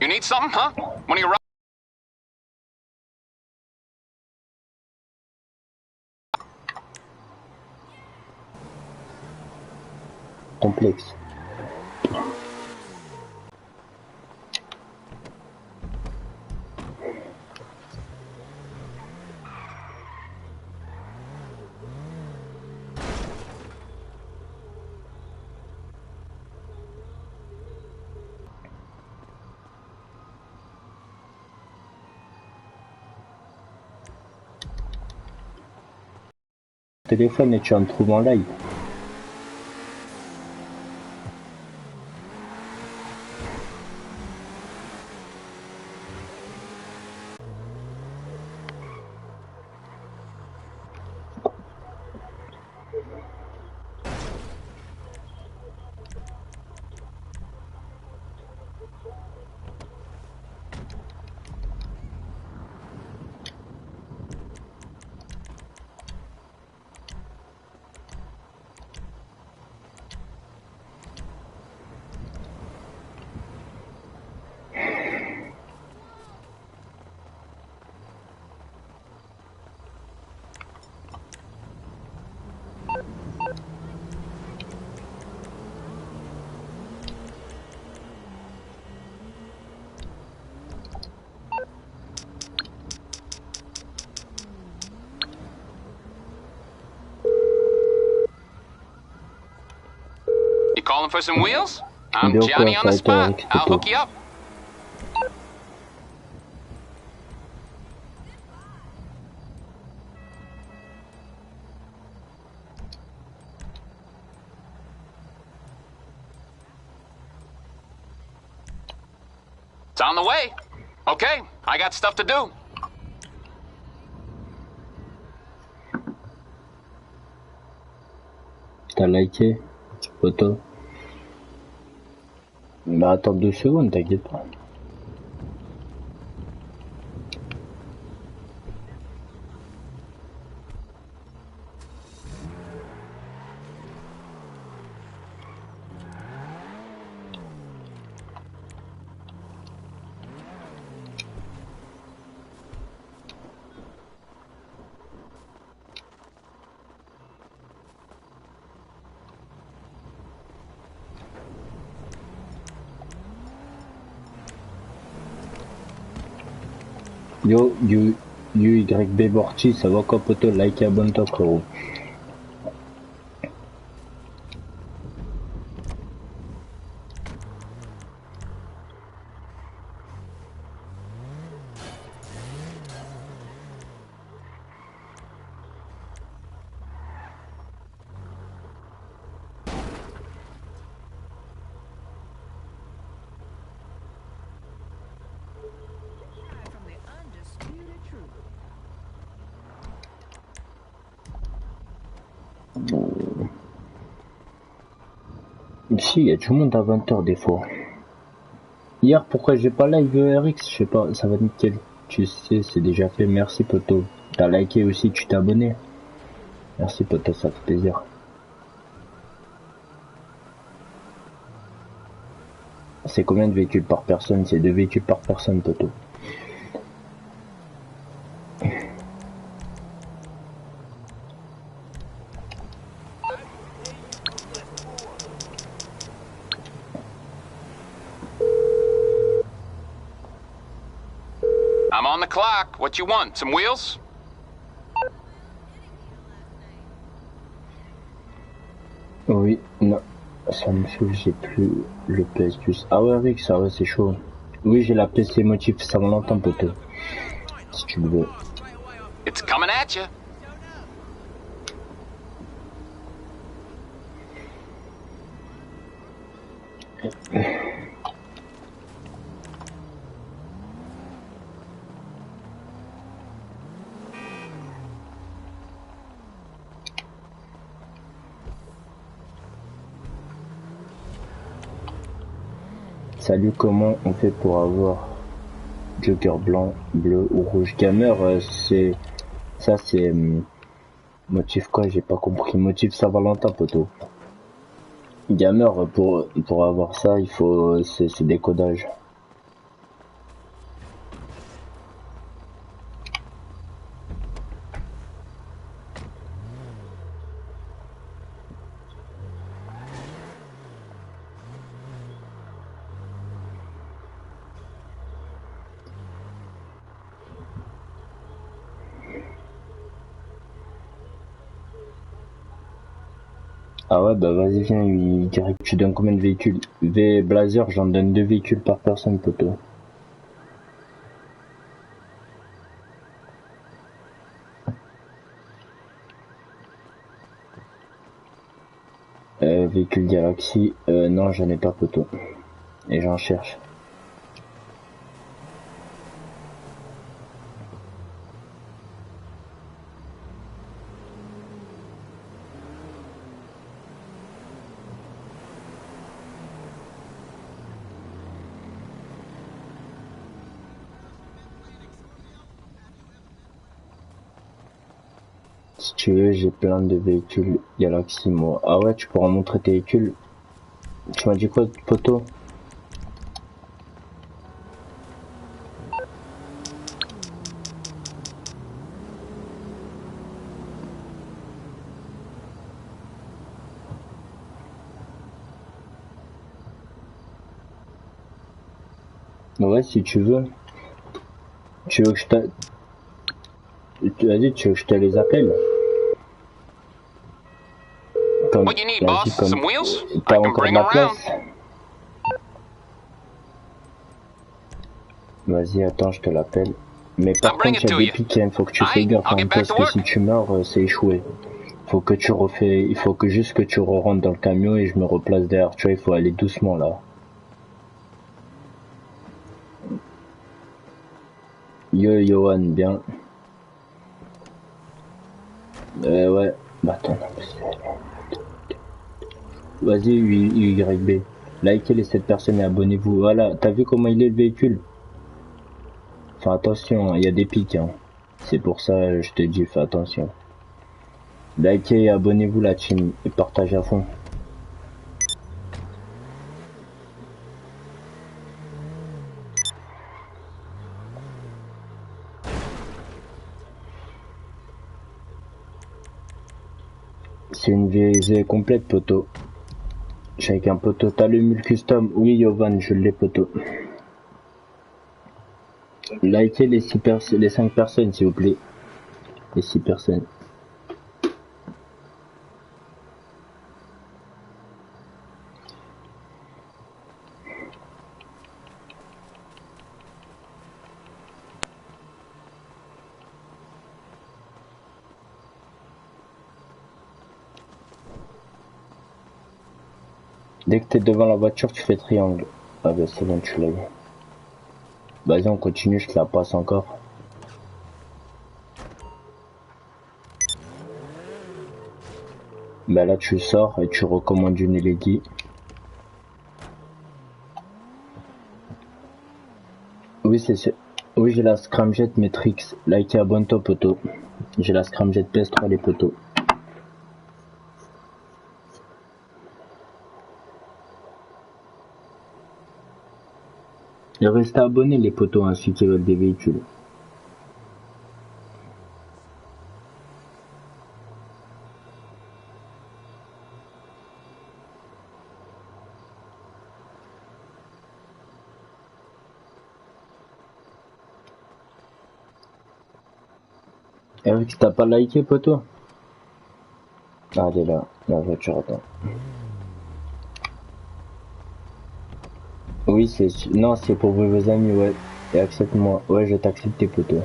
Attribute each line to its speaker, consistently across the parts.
Speaker 1: need something, huh? One of your...
Speaker 2: Complexe. Téléphone et tu en trouves en live.
Speaker 1: Calling for some wheels? I'm Johnny on the spot. I'll hook you up. It's on the way. Okay, I got stuff to do.
Speaker 2: T'as liké, photo. Bah attends 2 secondes, t'inquiète pas. Yo, 𝒊𝒏 𝒔𝒕𝒂𝒈𝒓𝒂𝒎, ça va quoi poto, like et abonne-toi frérot. Si, il y a tout le monde à 20h des fois. Hier, pourquoi j'ai pas live RX? Je sais pas, ça va nickel. Tu sais, c'est déjà fait. Merci poto. T'as liké aussi, tu t'es abonné. Merci poto, ça fait plaisir. C'est combien de véhicules par personne? C'est 2 véhicules par personne poto.
Speaker 1: I'm on the clock. What you want? Some wheels?
Speaker 2: Oui, non. Ça me saoule, j'ai plus le PS Plus. Ah ouais, Rick, ça ouais, c'est chaud. Oui, j'ai la PC motif, ça m'en entend poto. Si tu le veux.
Speaker 1: It's coming at you.
Speaker 2: Salut, comment on fait pour avoir Joker blanc, bleu ou rouge? Gamer, c'est... Ça c'est... motif quoi? J'ai pas compris. Motif Saint-Valentin poto. Gamer, pour avoir ça, il faut... c'est des codages. Ah ouais, bah vas-y, viens, il dirait que tu donnes combien de véhicules? 𝒊𝒏𝒔𝒄𝒅, j'en donne 2 véhicules par personne, poteau. Véhicule Galaxy, non, j'en ai pas, poteau. Et j'en cherche. Si tu veux, j'ai plein de véhicules Galaxy, moi. Ah ouais, tu pourras montrer tes véhicules. Tu m'as dit quoi, poteau? Ouais, si tu veux. Tu veux que je te... Tu as dit, tu veux que je te les appelle? Comme...
Speaker 1: What you need,
Speaker 2: Vas-y,
Speaker 1: boss?
Speaker 2: comme...
Speaker 1: Some wheels? I
Speaker 2: T'as
Speaker 1: can
Speaker 2: encore
Speaker 1: bring
Speaker 2: de la
Speaker 1: 'em around.
Speaker 2: place? Vas-y, attends, je te l'appelle. Mais par
Speaker 1: I'll bring
Speaker 2: contre,
Speaker 1: it
Speaker 2: il y a
Speaker 1: to
Speaker 2: des
Speaker 1: you.
Speaker 2: pics, hein, faut que tu fais
Speaker 1: Aight,
Speaker 2: gaffe,
Speaker 1: I'll
Speaker 2: hein,
Speaker 1: get back
Speaker 2: parce
Speaker 1: to
Speaker 2: que
Speaker 1: work.
Speaker 2: si tu meurs, c'est échoué. Faut que tu refais, il faut que juste que tu rentres dans le camion et je me replace derrière, tu vois, il faut aller doucement là. Yo, Johan, bien. Ouais, bah attends, non, vas-y, 𝒐𝒏. Likez les 7 personnes et abonnez-vous. Voilà, t'as vu comment il est le véhicule? Fais attention, il y a des pics, hein. C'est pour ça, je te dis, fais attention. Likez et abonnez-vous la team et partagez à fond. C'est une visée complète, poteau. Je suis avec un poteau. T'as le mule custom? Oui, Yovan, je l'ai, poteau. Likez les 5 personnes, s'il vous plaît. Les 6 personnes. Dès que t'es devant la voiture, tu fais triangle. Ah bah c'est bon, tu l'as vu. Vas-y, on continue, je te la passe encore. Bah là, tu sors et tu recommandes une LED. Oui, c'est sûr. Oui, j'ai la scramjet Matrix. Likez, abonne-toi, poteau. J'ai la scramjet PS3, les poteaux. Et restez abonnés, les poteaux, hein, ceux qui veulent des véhicules. Eric, t'as pas liké, poteau? Ah, elle est là, la voiture, attends. Oui, c'est... Non, c'est pour vos amis, ouais. Et accepte-moi. Ouais, je t'accepte, tes poteaux.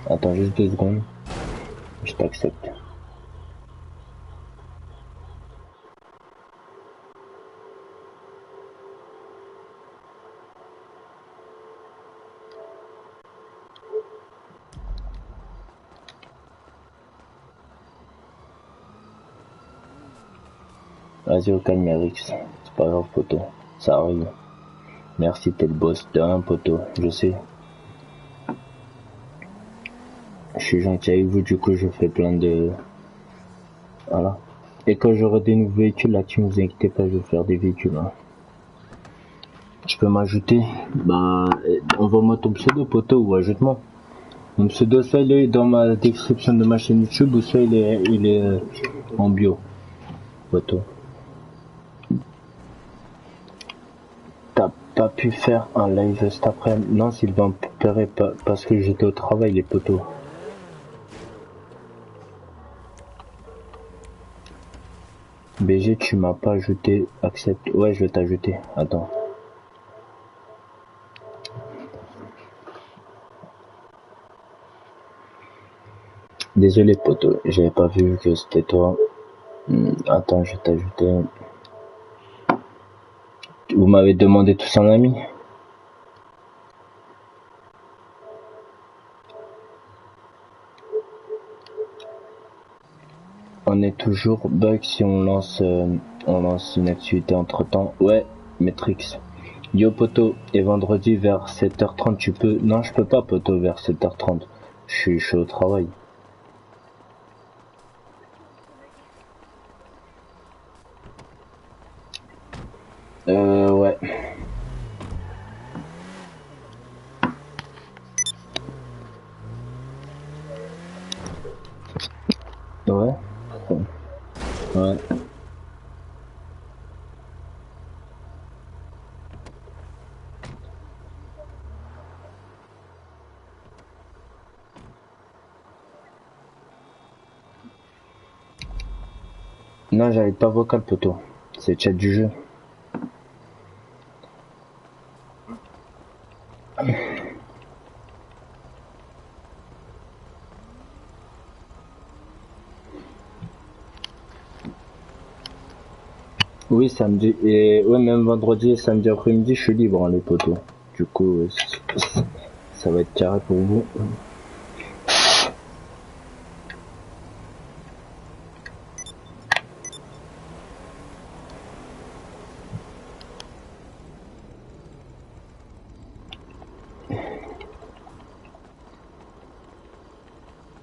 Speaker 2: Attends juste 2 secondes. Je t'accepte. Vas-y, au calme, Eric. C'est pas grave, poteau. Ça arrive. Merci, t'es le boss de un, poteau. Je sais. Je suis gentil avec vous, du coup, je fais plein de... Voilà. Et quand j'aurai des nouveaux véhicules, là, tu ne vous inquiétez pas, je vais faire des véhicules, hein. Tu peux m'ajouter? Bah, envoie-moi ton pseudo, poteau, ou ajoute-moi. Mon pseudo, soit il est dans ma description de ma chaîne YouTube, ou soit il est en bio, poteau. T'as pas pu faire un live cet après-midi? Non, Sylvain, pas parce que j'étais au travail, les poteaux. BG, tu m'as pas ajouté. Accepte. Ouais, je vais t'ajouter. Attends. Désolé, poto. J'avais pas vu que c'était toi. Attends, je vais t'ajouter. Vous m'avez demandé tous un ami? On est toujours bug si on lance une activité entre temps. Ouais, Matrix. Yo poto, et vendredi vers 7h30 tu peux... Non, je peux pas poto vers 7h30. Je suis au travail. Ouais. Ouais. Ouais. Non, j'avais pas vocal poto. C'est chat du jeu. Oui, samedi. Et ouais, même vendredi et samedi après-midi, je suis libre, hein, les potos. Du coup, ça va être carré pour vous.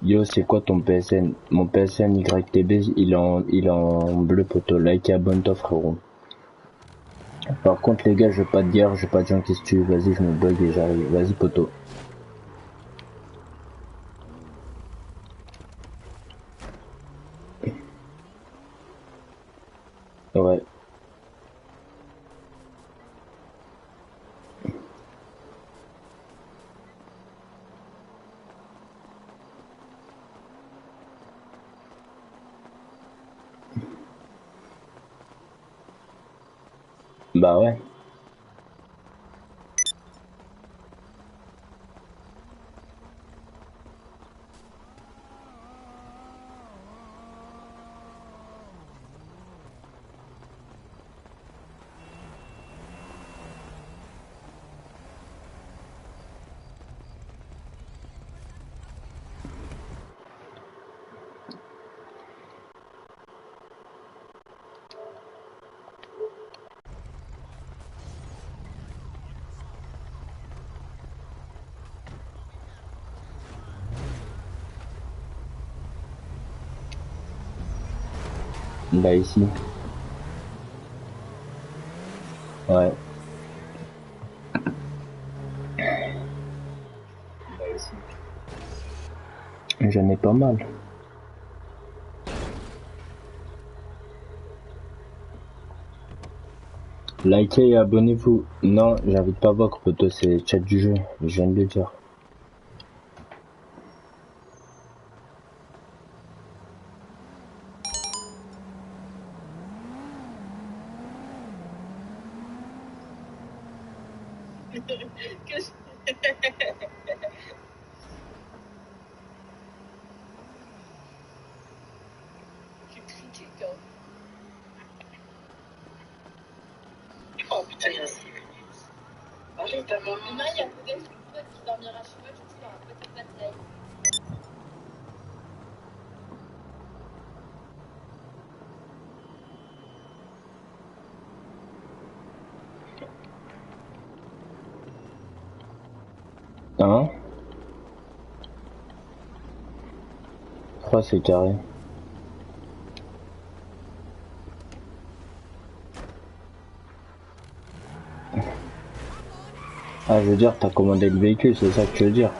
Speaker 2: Yo, c'est quoi ton PSN? Mon PSN 𝒊𝒏, il est en bleu poto. Like et abonne-toi, frérot. Par contre, les gars, je veux pas de guerre, je veux pas de gens qui se tuent. Vas-y, je me bug et j'arrive. Vas-y, poto. Ouais. Bah ouais. Bah ici. Ouais. Bah ici. J'en ai pas mal. Likez et abonnez-vous. Non, j'invite pas Vox, poto, c'est chat du jeu. Je viens de le dire.
Speaker 3: Oh putain, il y a allez, ta maman. Demain, il y a peut-être une pote qui dormira chez moi, du coup, il y aura peut-être pas de live.
Speaker 2: Hein? 3 c'est carré. Ah, je veux dire, t'as commandé le véhicule, c'est ça que tu veux dire?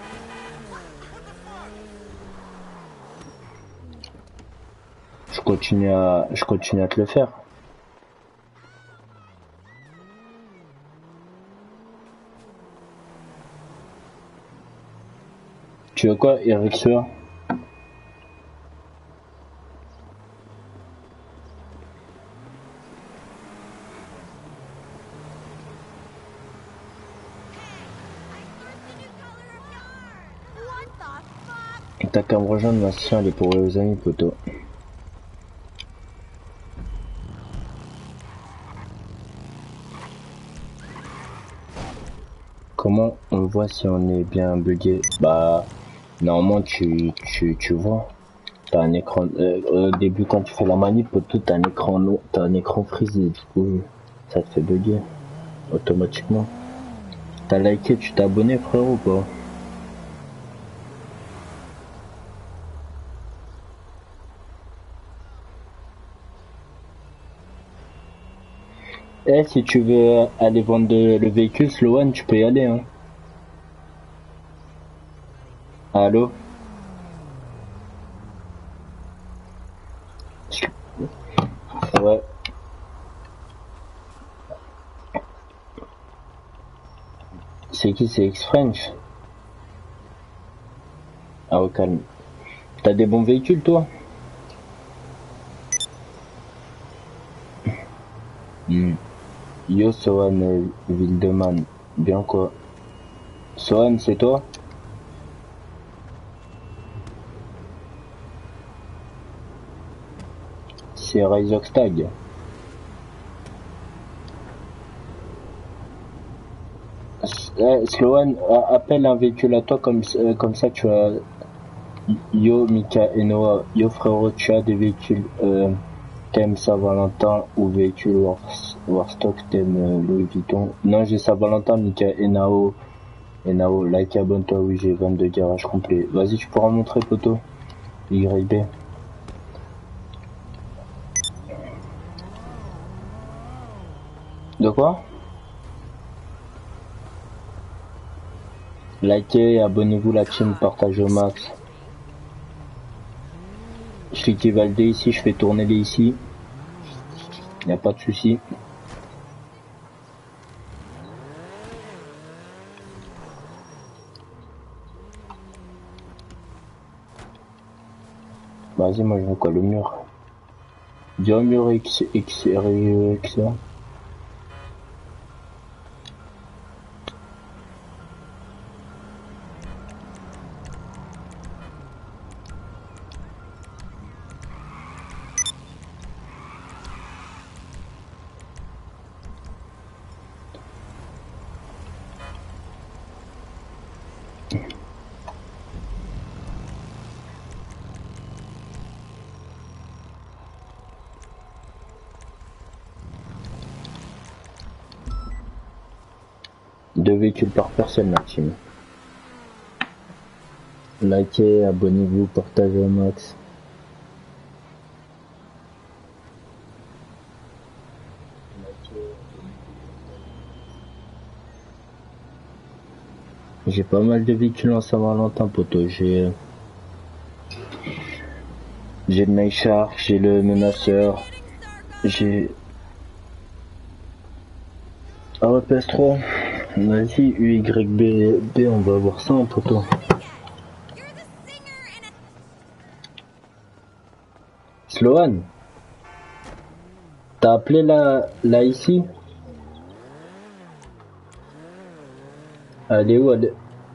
Speaker 2: Je continue à te le faire. Tu veux quoi, 𝒐𝒏 t'as qu'à me rejoindre, ma sœur, elle est pour les amis, poteau. Comment on voit si on est bien bugué? Bah, normalement, tu vois. T'as un écran, au début, quand tu fais la manip, poteau, t'as un écran frisé, du coup, ça te fait bugger, automatiquement. T'as liké, tu t'es abonné, frérot, ou pas? Eh, si tu veux aller vendre le véhicule, Sloan, tu peux y aller, hein. Allô? Ouais. C'est qui? C'est X-French? Ah, au calme. T'as des bons véhicules, toi? Yo, Sohan, Wildeman. Bien quoi? Sohan, c'est toi? C'est Rïzøxtãg. Sloan, appelle un véhicule à toi comme ça tu as. Yo, Mika et Noah. Yo, frérot, tu as des véhicules t'aimes Saint-Valentin ou véhicule Warstock, t'aimes Louis Vuitton? Non, j'ai Saint-Valentin, Mika et Nao. Et Nao, like, abonne-toi, oui, j'ai 22 garages complets. Vas-y, tu pourras montrer, poteau. YB. De quoi? Likez, abonnez-vous la team, partagez au max. Je fais qui valider ici, je fais tourner les ici. Y a pas de souci. Vas-y, moi je veux quoi, le mur. Dis au mur XR. Deux véhicules par personne, la team. Likez, abonnez-vous, partagez au max. J'ai pas mal de véhicules en Saint-Valentin, poteau. J'ai le Maïchar, j'ai le Menaceur, j'ai... Ah ouais, PS3. Vas-y, 𝑴𝒐𝒏, on va voir ça, poteau. Sloan, t'as appelé là ici? Elle est où?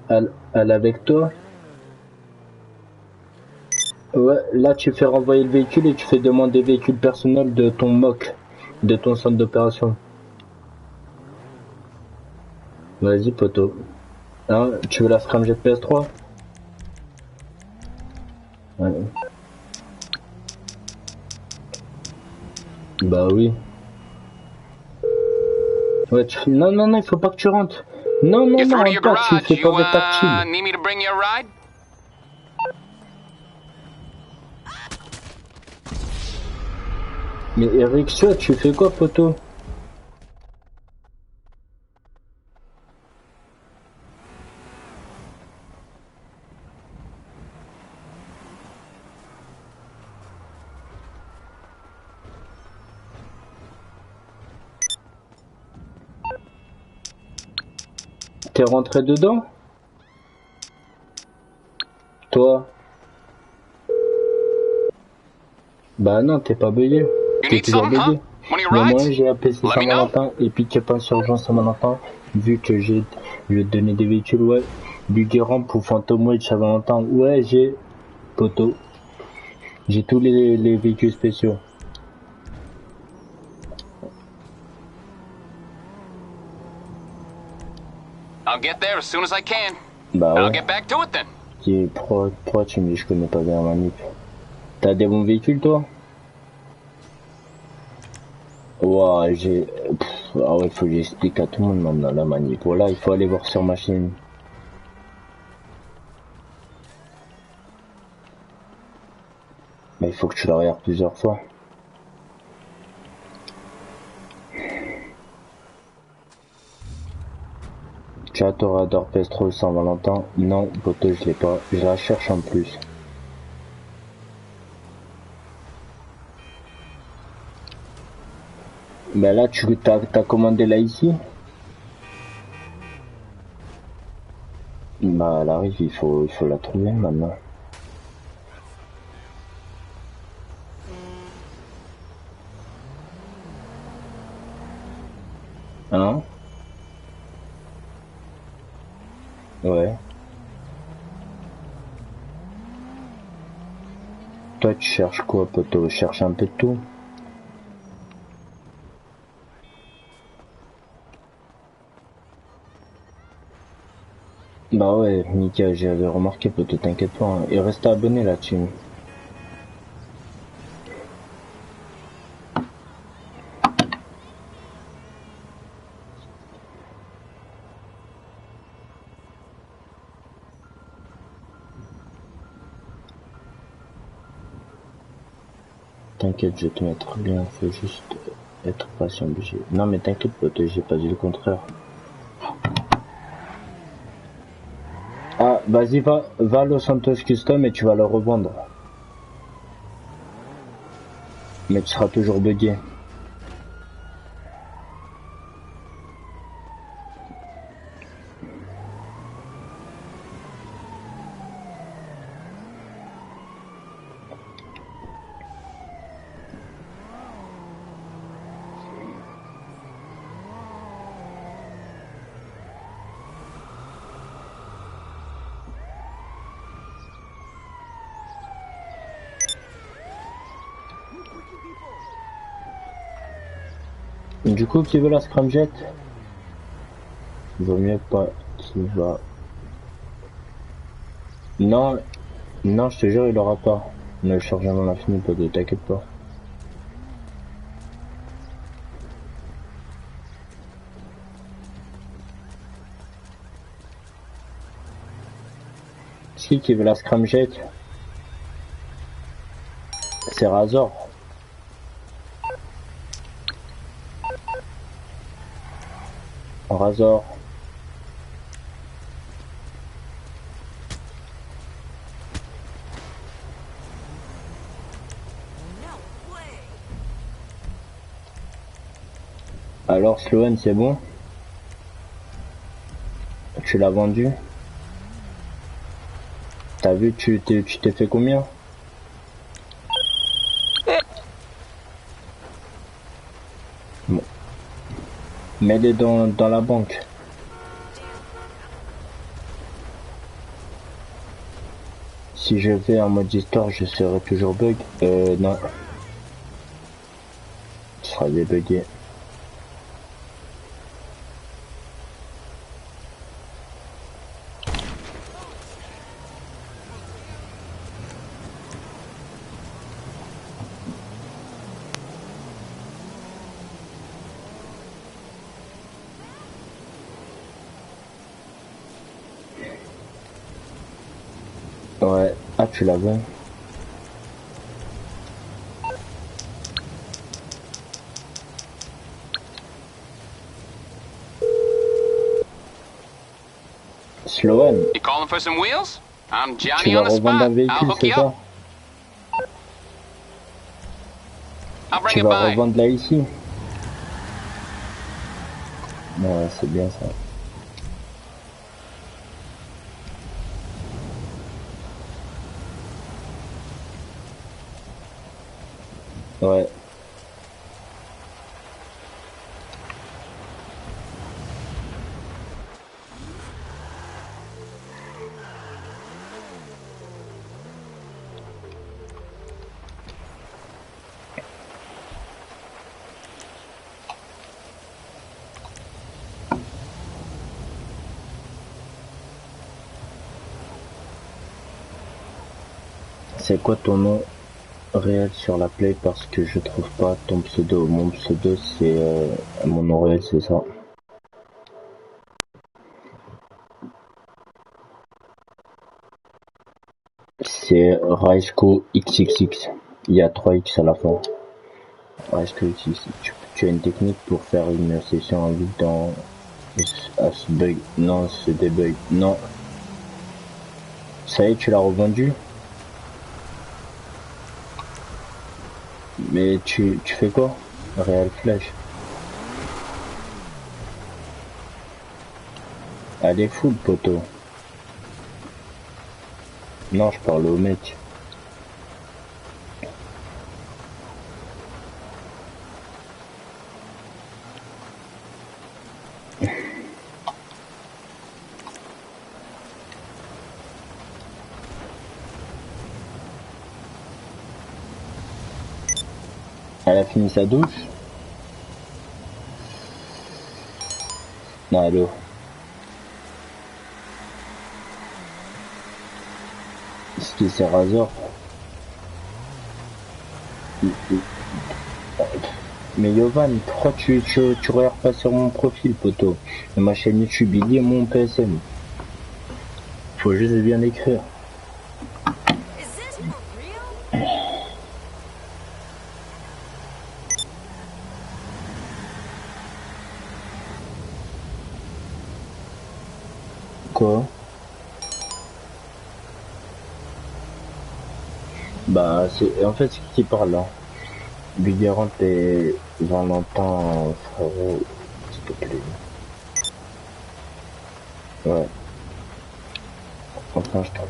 Speaker 2: Elle est avec toi? Ouais, là tu fais renvoyer le véhicule et tu fais demander véhicule personnel de ton MOC, de ton centre d'opération. Vas-y, poteau. Hein, tu veux la scramjet PS3? Ouais. Bah oui. Ouais, non, il faut pas que tu rentres. Non, rentre pas, tu fais pas de tactile.
Speaker 1: Need me to bring you a ride?
Speaker 2: Mais Eric, tu fais quoi, poteau? T'es rentré dedans? Toi? Bah non, t'es pas bugué. T'es toujours bugué. Mais moi j'ai appelé Saint-Valentin et puis qu'il n'y a pas de surgence Saint-Valentin. Vu que je vais te donner des véhicules, ouais. Bugué rampe ou fantôme, ouais, Saint-Valentin. Ouais, j'ai Poteau. J'ai tous les véhicules spéciaux.
Speaker 1: I'll get there as soon as I can.
Speaker 2: Bah
Speaker 1: I'll
Speaker 2: ouais.
Speaker 1: get back to it then.
Speaker 2: Pourquoi tu me dis je connais pas bien la manip? T'as des bons véhicules toi? Ouah, ah ouais, faut que j'explique à tout le monde maintenant la manip. Voilà, il faut aller voir sur machine. Mais il faut que tu la regardes plusieurs fois. Tu as ton radar PS3 Saint-Valentin? Non, poteau, je l'ai pas. Je la cherche en plus. Ben là, t'as commandé là ici? Bah, elle arrive, il faut la trouver maintenant. Hein? Ouais. Toi, tu cherches quoi, poteau? Cherche un peu de tout. Bah ouais, nickel, j'avais remarqué, poteau, t'inquiète pas. Hein. Et reste abonné là-dessus. T'inquiète, je vais te mettre bien, faut juste être patient, obligé. Non mais t'inquiète, poteau, j'ai pas dit le contraire. Ah, vas-y, va à Los Santos Custom et tu vas le revendre. Mais tu seras toujours bugué. Du coup, qui veut la scramjet? Vaut mieux pas. Qui va. Non, non, je te jure, il aura pas. Le chargement a fini, pas de t'inquiète pas. Qui veut la scramjet? C'est Razor. Razor. Alors Sloan, c'est bon? Tu l'as vendu? T'as vu, tu t'es fait combien? Bon. Mets-les dans la banque. Si je vais en mode histoire, je serai toujours bug. Non. Tu seras débugué. Ouais. Ah, tu l'as vu? Sloan.
Speaker 1: You calling for some wheels? I'm
Speaker 2: Tu
Speaker 1: Johnny
Speaker 2: vas
Speaker 1: on the
Speaker 2: revendre un
Speaker 1: spot. I'll
Speaker 2: véhicule,
Speaker 1: hook
Speaker 2: c'est
Speaker 1: you
Speaker 2: ça?
Speaker 1: up. I'll bring
Speaker 2: Tu
Speaker 1: it
Speaker 2: vas
Speaker 1: by.
Speaker 2: revendre là ici? Ouais, c'est bien ça. Ouais. C'est quoi ton nom réel sur la play parce que je trouve pas ton pseudo. Mon pseudo c'est mon nom réel c'est ça. C'est 𝒐𝒏 Il y a 3 X à la fin. 𝒐𝒏 tu as une technique pour faire une session en ligne dans 𝒐𝒏. Non, c'est des bugs. Non. Ça y est, tu l'as revendu? Mais tu fais quoi? Real Flash. Elle est full, poteau. Non, je parle au mec. Elle a fini sa douche? Non, allô. Ce qui c'est Razor. Mais Yovan, pourquoi tu regardes pas sur mon profil, poteau? Ma chaîne YouTube, il est mon PSM. Faut juste bien écrire. Quoi? Bah, c'est en fait ce qui parle là. Bigarante et Valentin, frérot, s'il te plaît. Ouais. Enfin, je trouve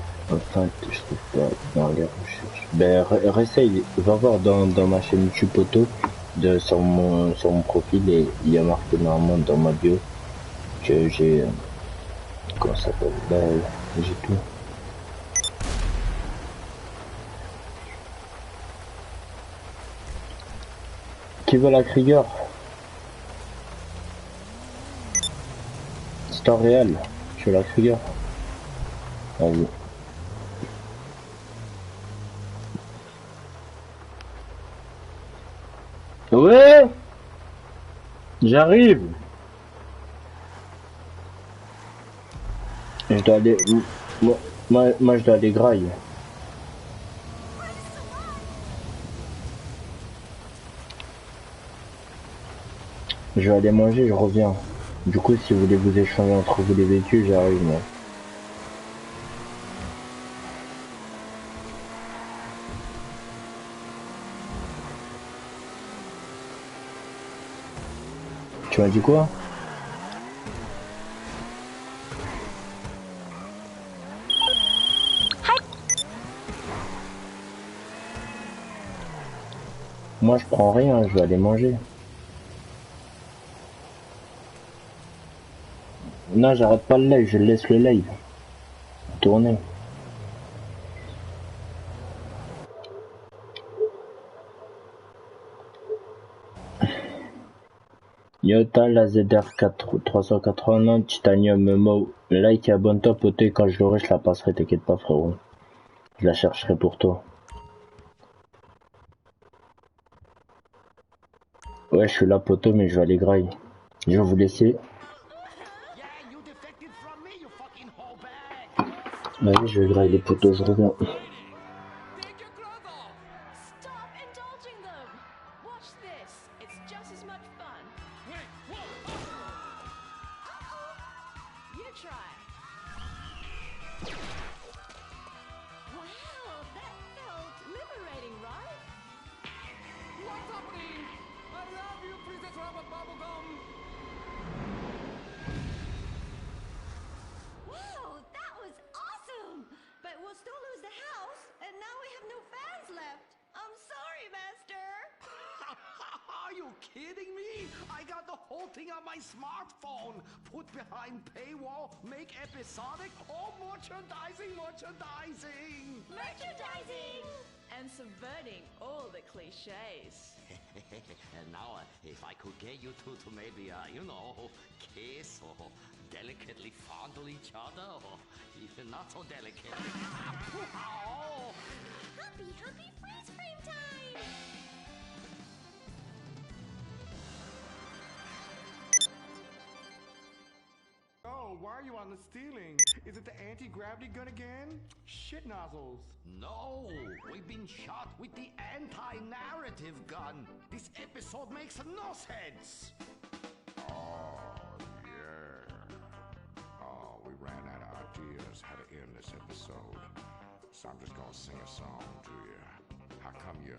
Speaker 2: pas dans les recherches. Ben, réessaye, va voir dans ma chaîne YouTube Auto, sur mon profil, et il y a marqué normalement dans ma bio que j'ai, comment ça s'appelle? Ben, j'ai tout. Qui veut la Krieger? C'est en réel. Je veux la Krieger. Vas-y. Ouais, j'arrive. Je dois aller. Moi, je dois aller graille. Je vais aller manger, je reviens. Du coup, si vous voulez vous échanger entre vous les véhicules, j'arrive, moi. Tu m'as dit quoi? Moi, je prends rien, je vais aller manger. Non, j'arrête pas le live, je laisse le live tourner. Yota, la ZR4 380 Titanium Memo. Like et abonne-toi, poté, quand je l'aurai, je la passerai, t'inquiète pas, frérot. Je la chercherai pour toi. Ouais, je suis là, poteau, mais je vais aller graille. Je vais vous laisser. Vas-y, je vais grailler les poteaux, je reviens.
Speaker 4: Kidding me? I got the whole thing on my smartphone. Put behind paywall, make episodic, all merchandising.
Speaker 5: Merchandising! and subverting all the cliches.
Speaker 6: And now, if I could get you two to maybe, kiss or delicately fondle each other, or even not so delicately.
Speaker 7: Happy freeze frame time!
Speaker 4: Oh, why are you on the stealing? Is it the anti-gravity gun again? Shit nozzles.
Speaker 8: No, we've been shot with the anti-narrative gun. This episode makes no sense.
Speaker 9: Oh, yeah. Oh, we ran out of ideas how to end this episode. So I'm just gonna sing a song to you. How come you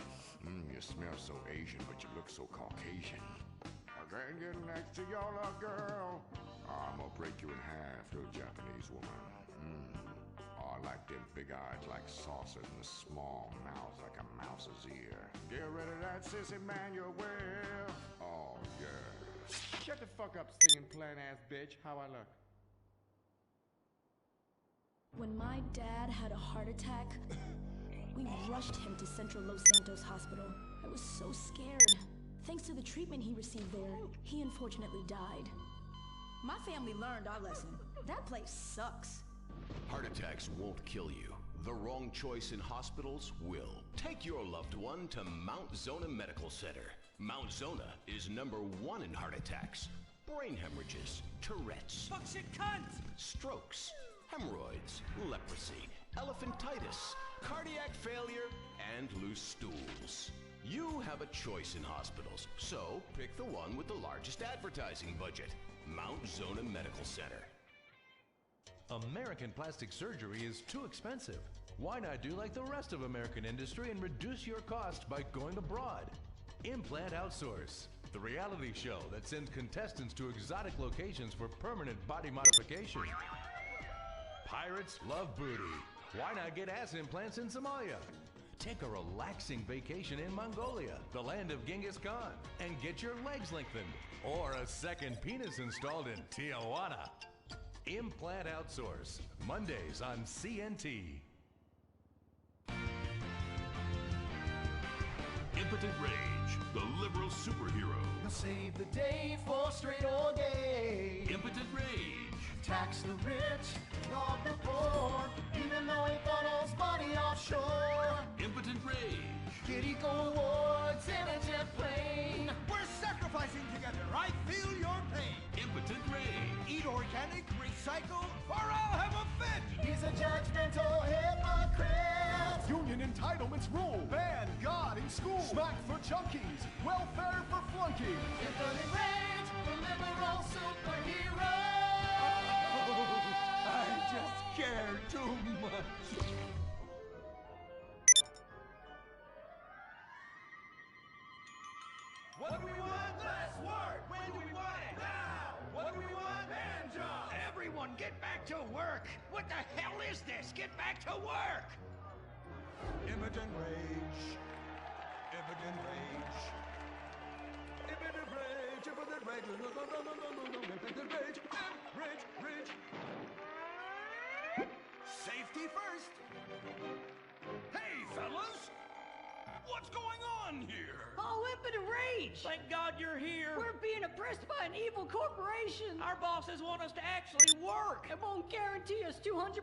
Speaker 9: smell so Asian, but you look so Caucasian? I can't get next to your little girl. I'm gonna break you in half, little Japanese woman. Oh, I like them big eyes like saucers and the small mouth like a mouse's ear. Get rid of that sissy man, you will. Oh, yeah.
Speaker 4: Shut the fuck up, singing plan-ass bitch. How I look?
Speaker 10: When my dad had a heart attack, we rushed him to Central Los Santos Hospital. I was so scared. Thanks to the treatment he received there, he unfortunately died. My family learned our lesson. That place sucks.
Speaker 11: Heart attacks won't kill you. The wrong choice in hospitals will. Take your loved one to Mount Zona Medical Center. Mount Zona is #1 in heart attacks, brain hemorrhages, Tourette's,
Speaker 12: fuck shit cunt,
Speaker 11: strokes, hemorrhoids, leprosy, elephantitis, cardiac failure, and loose stools. You have a choice in hospitals, so pick the one with the largest advertising budget. Mount Zona Medical Center.
Speaker 13: American plastic surgery is too expensive. Why not do like the rest of American industry and reduce your cost by going abroad? Implant Outsource, the reality show that sends contestants to exotic locations for permanent body modification. Pirates love booty. Why not get ass implants in Somalia? Take a relaxing vacation in Mongolia, the land of Genghis Khan, and get your legs lengthened. Or a second penis installed in Tijuana. Implant Outsource, Mondays on CNT.
Speaker 14: Impotent Rage, the liberal superhero.
Speaker 15: He'll save the day for straight or gay.
Speaker 14: Impotent Rage.
Speaker 15: Tax the rich, rob the poor, even though he follows money offshore.
Speaker 14: Impotent Rage.
Speaker 15: Kid Eco Awards in a jet plane.
Speaker 12: We're sacrificing together. I feel your pain.
Speaker 14: Impotent Rage.
Speaker 12: Eat organic, recycle, or I'll have a fit.
Speaker 15: He's a judgmental hypocrite.
Speaker 16: Union entitlements rule. Ban God in school. Smack for junkies. Welfare for flunkies.
Speaker 15: Impotent Rage, the liberal superhero.
Speaker 12: I just care too much.
Speaker 17: What do we want? Less work. When do we want it? Now. What do we want? Hand jobs.
Speaker 8: Everyone get back to work. What the hell is this? Get back to work.
Speaker 12: Impotent Rage. Impotent Rage. Impotent Rage. Impotent Rage. Impotent Rage. Rage. Rage. Safety first.
Speaker 17: Hey, fellas. What's going on here?
Speaker 18: Oh, Impotent Rage!
Speaker 12: Thank God you're here.
Speaker 18: We're being oppressed by an evil corporation.
Speaker 12: Our bosses want us to actually work.
Speaker 18: It won't guarantee us 200%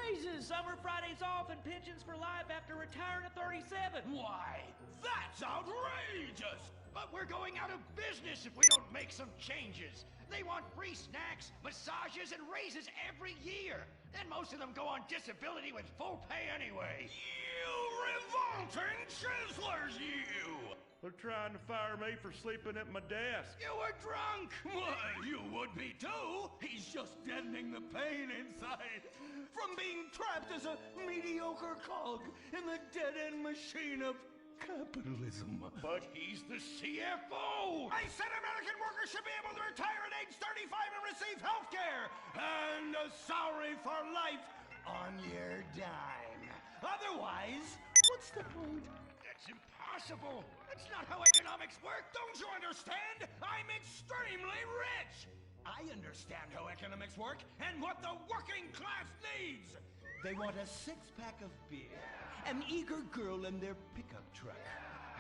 Speaker 18: raises.
Speaker 12: Summer Fridays off and pensions for life after retiring at 37.
Speaker 17: Why, that's outrageous!
Speaker 8: But we're going out of business if we don't make some changes. They want free snacks, massages, and raises every year. And most of them go on disability with full pay anyway.
Speaker 17: You revolting chiselers, you!
Speaker 19: They're trying to fire me for sleeping at my desk.
Speaker 17: You were drunk! Why, you would be too! He's just deadening the pain inside from being trapped as a mediocre cog in the dead-end machine of capitalism.
Speaker 8: But he's the CFO!
Speaker 17: I said American workers should be able to retire at age 35 and receive health care and a salary for life on your dime. Otherwise, what's the point?
Speaker 8: That's impossible. That's not how economics work.
Speaker 17: Don't you understand? I'm extremely rich. I understand how economics work and what the working class needs. They want a six-pack of beer, an eager girl in their pickup truck,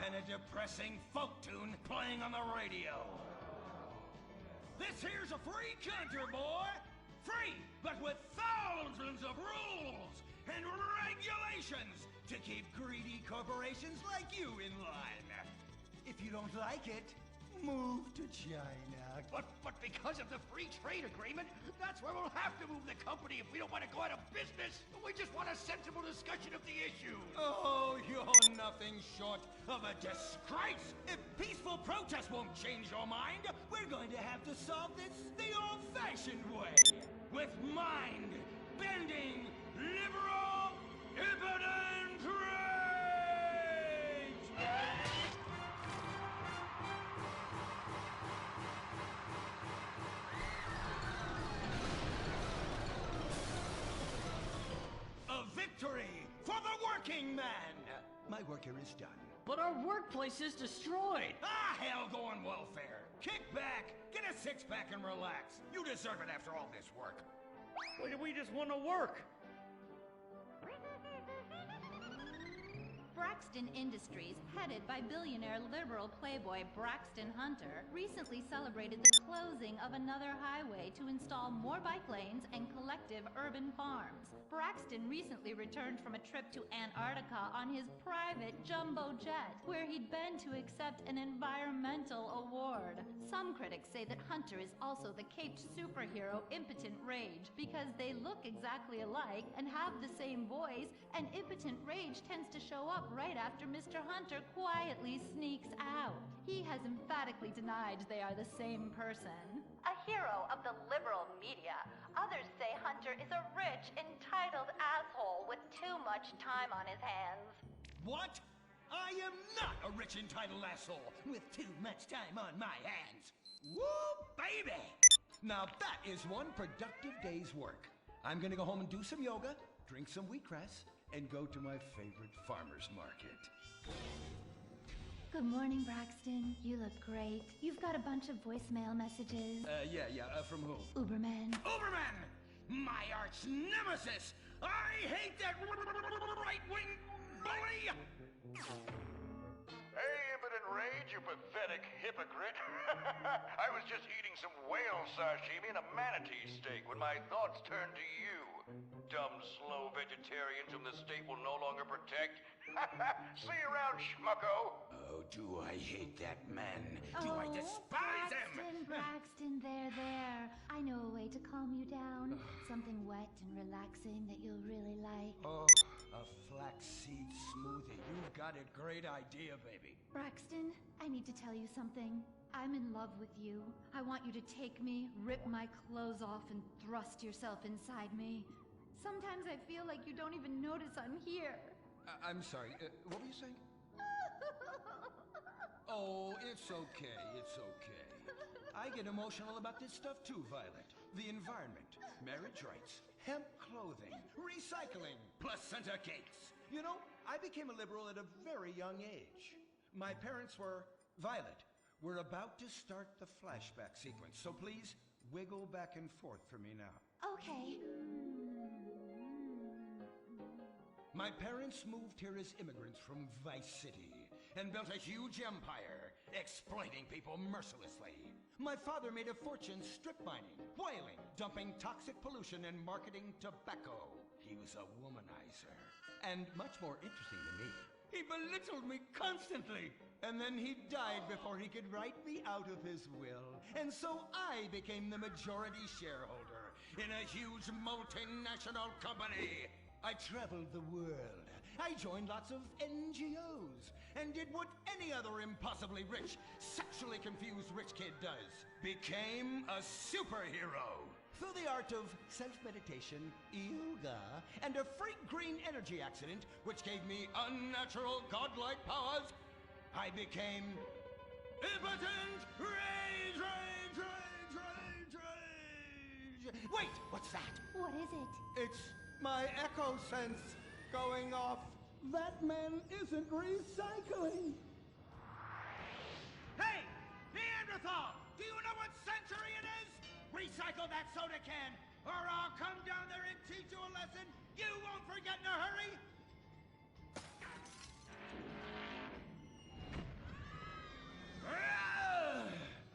Speaker 17: and a depressing folk tune playing on the radio. This here's a free country, boy! Free, but with thousands of rules and regulations to keep greedy corporations like you in line. If you don't like it, move to China.
Speaker 8: But because of the free trade agreement, that's where we'll have to move the company if we don't want to go out of business. We just want a sensible discussion of the issue.
Speaker 17: Oh, you're nothing short of a disgrace. If peaceful protest won't change your mind, we're going to have to solve this the old-fashioned way. With mind-bending, liberal, impotent rage! A victory for the working man! My work here is done.
Speaker 18: But our workplace is destroyed.
Speaker 17: Ah, hell go on welfare. Kick back, get a six-pack and relax. You deserve it after all this work.
Speaker 19: We just want to work.
Speaker 20: Braxton Industries, headed by billionaire liberal playboy Braxton Hunter, recently celebrated the closing of another highway to install more bike lanes and collective urban farms. Braxton recently returned from a trip to Antarctica on his private jumbo jet, where he'd been to accept an environmental award. Some critics say that Hunter is also the caped superhero Impotent Rage because they look exactly alike and have the same voice, and Impotent Rage tends to show up right after Mr. Hunter quietly sneaks out. He has emphatically denied they are the same person. A hero of the liberal media, others say Hunter is a rich, entitled asshole with too much time on his hands.
Speaker 17: What? I am not a rich, entitled asshole with too much time on my hands. Woo, baby! Now that is one productive day's work. I'm gonna go home and do some yoga, drink some wheatgrass, and go to my favorite farmer's market.
Speaker 20: Good morning, Braxton. You look great. You've got a bunch of voicemail messages.
Speaker 17: From who?
Speaker 20: Uberman.
Speaker 17: Uberman! My arch nemesis! I hate that right-wing bully!
Speaker 21: Hey, Impotent Rage, you pathetic hypocrite. I was just eating some whale sashimi and a manatee steak when my thoughts turned to you. Dumb, slow vegetarians whom the state will no longer protect. See you around, schmucko.
Speaker 17: Oh, do I hate that man? Do I despise him?
Speaker 20: Braxton, there. I know a way to calm you down. Something wet and relaxing that you'll really like.
Speaker 17: Oh, a flaxseed smoothie. You've got a great idea, baby.
Speaker 20: Braxton, I need to tell you something. I'm in love with you. I want you to take me, rip my clothes off, and thrust yourself inside me. Sometimes I feel like you don't even notice I'm here.
Speaker 17: I'm sorry, what were you saying? Oh, it's okay. I get emotional about this stuff too, Violet. The environment, marriage rights, hemp clothing, recycling, placenta cakes. You know, I became a liberal at a very young age. My parents were... Violet, we're about to start the flashback sequence, so please wiggle back and forth for me now.
Speaker 20: Okay.
Speaker 17: My parents moved here as immigrants from Vice City and built a huge empire, exploiting people mercilessly. My father made a fortune strip mining, whaling, dumping toxic pollution, and marketing tobacco. He was a womanizer. And much more interesting than me, he belittled me constantly. And then he died before he could write me out of his will. And so I became the majority shareholder in a huge multinational company. I traveled the world. I joined lots of NGOs and did what any other impossibly rich, sexually confused rich kid does. Became a superhero. Through the art of self-meditation, yoga, and a freak green energy accident, which gave me unnatural godlike powers, I became Impotent Rage! Wait, what's that?
Speaker 20: What is it?
Speaker 17: It's my echo sense going off.
Speaker 15: That man isn't recycling.
Speaker 8: Hey, Neanderthal! Do you know what century it is? Recycle that soda can, or I'll come down there and teach you a lesson
Speaker 17: You won't forget in a hurry!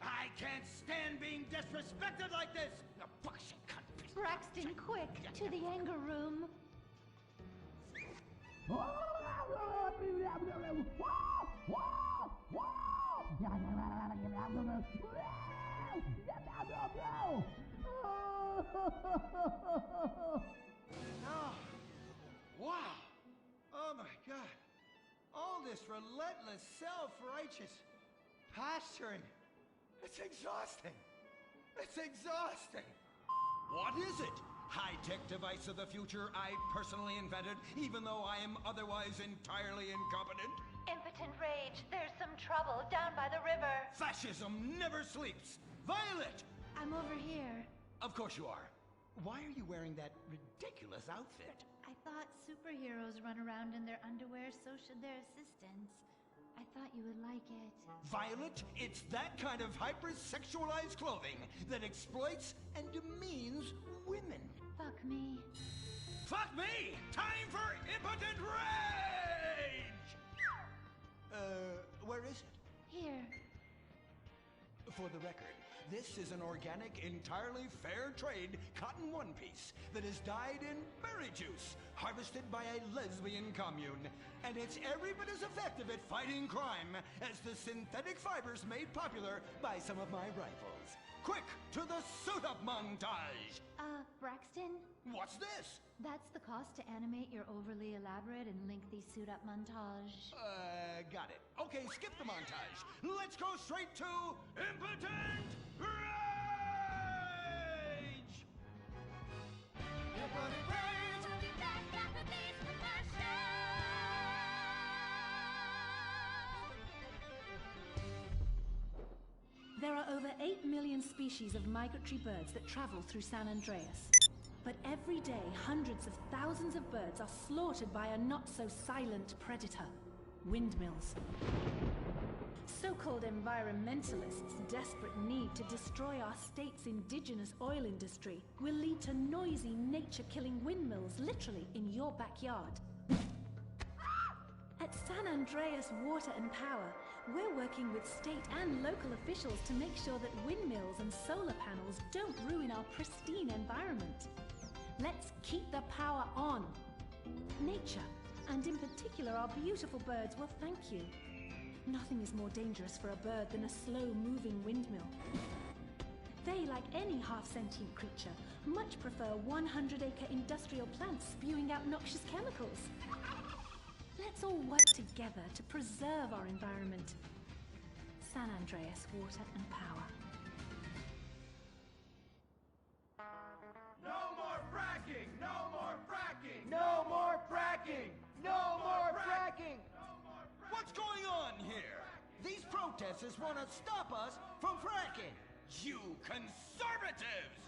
Speaker 17: I can't stand being disrespected like this! The bullshit cunt.
Speaker 20: Braxton, quick! To the anger room.
Speaker 17: Oh, wow! Oh my God! All this relentless, self-righteous posturing. It's exhausting. It's exhausting. What is it? High-tech device of the future I personally invented, even though I am otherwise entirely incompetent?
Speaker 20: Impotent rage. There's some trouble down by the river.
Speaker 17: Fascism never sleeps. Violet!
Speaker 10: I'm over here.
Speaker 17: Of course you are. Why are you wearing that ridiculous outfit?
Speaker 20: I thought superheroes run around in their underwear, so should their assistants. I thought you would like it.
Speaker 17: Violet, it's that kind of hypersexualized clothing that exploits and demeans women.
Speaker 20: Fuck me.
Speaker 17: Fuck me! Time for impotent rage! Where is it?
Speaker 20: Here.
Speaker 17: For the record, this is an organic, entirely fair trade cotton one piece that is dyed in berry juice, harvested by a lesbian commune. And it's every bit as effective at fighting crime as the synthetic fibers made popular by some of my rivals. Quick, to the suit-up montage!
Speaker 20: Braxton?
Speaker 17: What's this?
Speaker 20: That's the cost to animate your overly elaborate and lengthy suit-up montage.
Speaker 17: Got it. Okay, skip the montage. Let's go straight to Impotent Rage!
Speaker 15: Impotent Rage!
Speaker 7: Back with these commercials!
Speaker 10: There are over 8 million species of migratory birds that travel through San Andreas. But every day, hundreds of thousands of birds are slaughtered by a not-so-silent predator: windmills. So-called environmentalists' desperate need to destroy our state's indigenous oil industry will lead to noisy, nature-killing windmills literally in your backyard. At San Andreas Water and Power, we're working with state and local officials to make sure that windmills and solar panels don't ruin our pristine environment. Let's keep the power on. Nature, and in particular our beautiful birds, will thank you. Nothing is more dangerous for a bird than a slow-moving windmill. They, like any half-sentient creature, much prefer 100-acre industrial plants spewing out noxious chemicals. Let's all work together to preserve our environment. San Andreas Water and Power.
Speaker 17: No more fracking! No more fracking!
Speaker 12: No more fracking! No more fracking!
Speaker 17: What's going on here? These protesters want to stop us from fracking. You conservatives!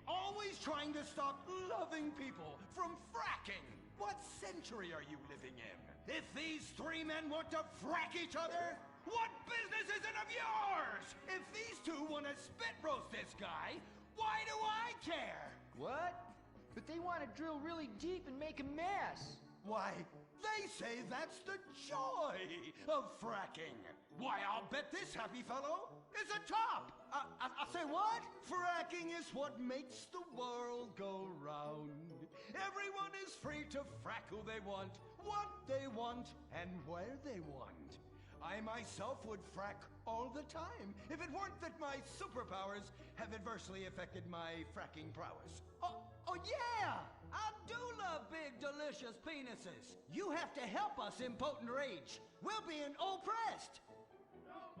Speaker 17: Always trying to stop loving people from fracking. What century are you living in? If these three men want to frack each other, what business is it of yours? If these two want to spit roast this guy, why do I care?
Speaker 12: What? But they want to drill really deep and make a mess.
Speaker 17: Why, they say that's the joy of fracking. Why, I'll bet this happy fellow is a top. I say what? Fracking is what makes the world go round. Everyone is free to frack who they want, what they want, and where they want. I myself would frack all the time if it weren't that my superpowers have adversely affected my fracking prowess. Oh yeah! I do love big, delicious penises. You have to help us, Impotent Rage. We're being oppressed.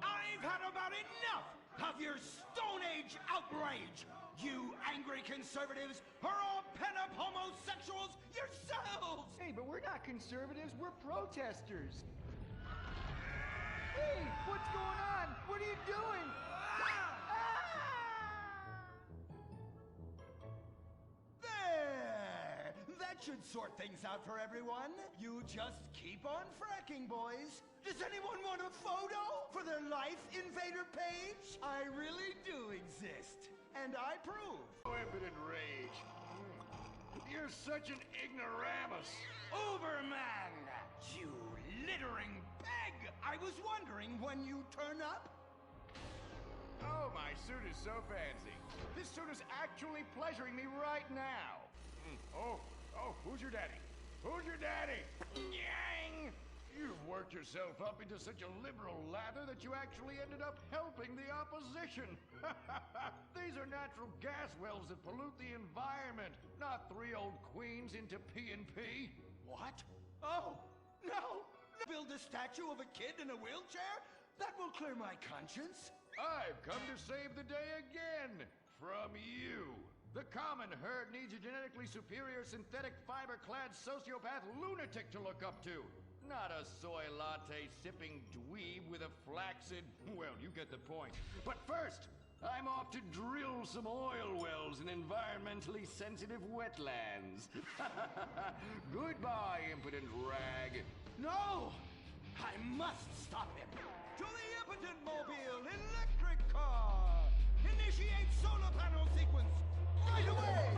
Speaker 17: I've had about enough of your Stone Age outrage. You angry conservatives are all pent-up homosexuals yourselves!
Speaker 12: Hey, but we're not conservatives, we're protesters. Hey, what's going on? What are you doing?
Speaker 17: There! That should sort things out for everyone. You just keep on fracking, boys. Does anyone want a photo for their Life Invader page? I really do exist. And I prove.
Speaker 9: Impotent Rage.
Speaker 8: You're such an ignoramus.
Speaker 17: Overman! You littering peg! I was wondering when you turn up.
Speaker 8: Oh, my suit is so fancy. This suit is actually pleasuring me right now. Oh, who's your daddy? Who's your daddy? Yang! You've worked yourself up into such a liberal lather that you actually ended up helping the opposition. These are natural gas wells that pollute the environment, not 3 old queens into P&P.
Speaker 17: What? Oh, no! Build a statue of a kid in a wheelchair? That will clear my conscience.
Speaker 8: I've come to save the day again. From you. The common herd needs a genetically superior synthetic fiber-clad sociopath lunatic to look up to. Not a soy latte sipping dweeb with a flaccid... Well, you get the point. But first, I'm off to drill some oil wells in environmentally sensitive wetlands. Goodbye, impotent rag.
Speaker 17: No! I must stop him. To the impotent mobile electric car! Initiate solar panel sequence right away!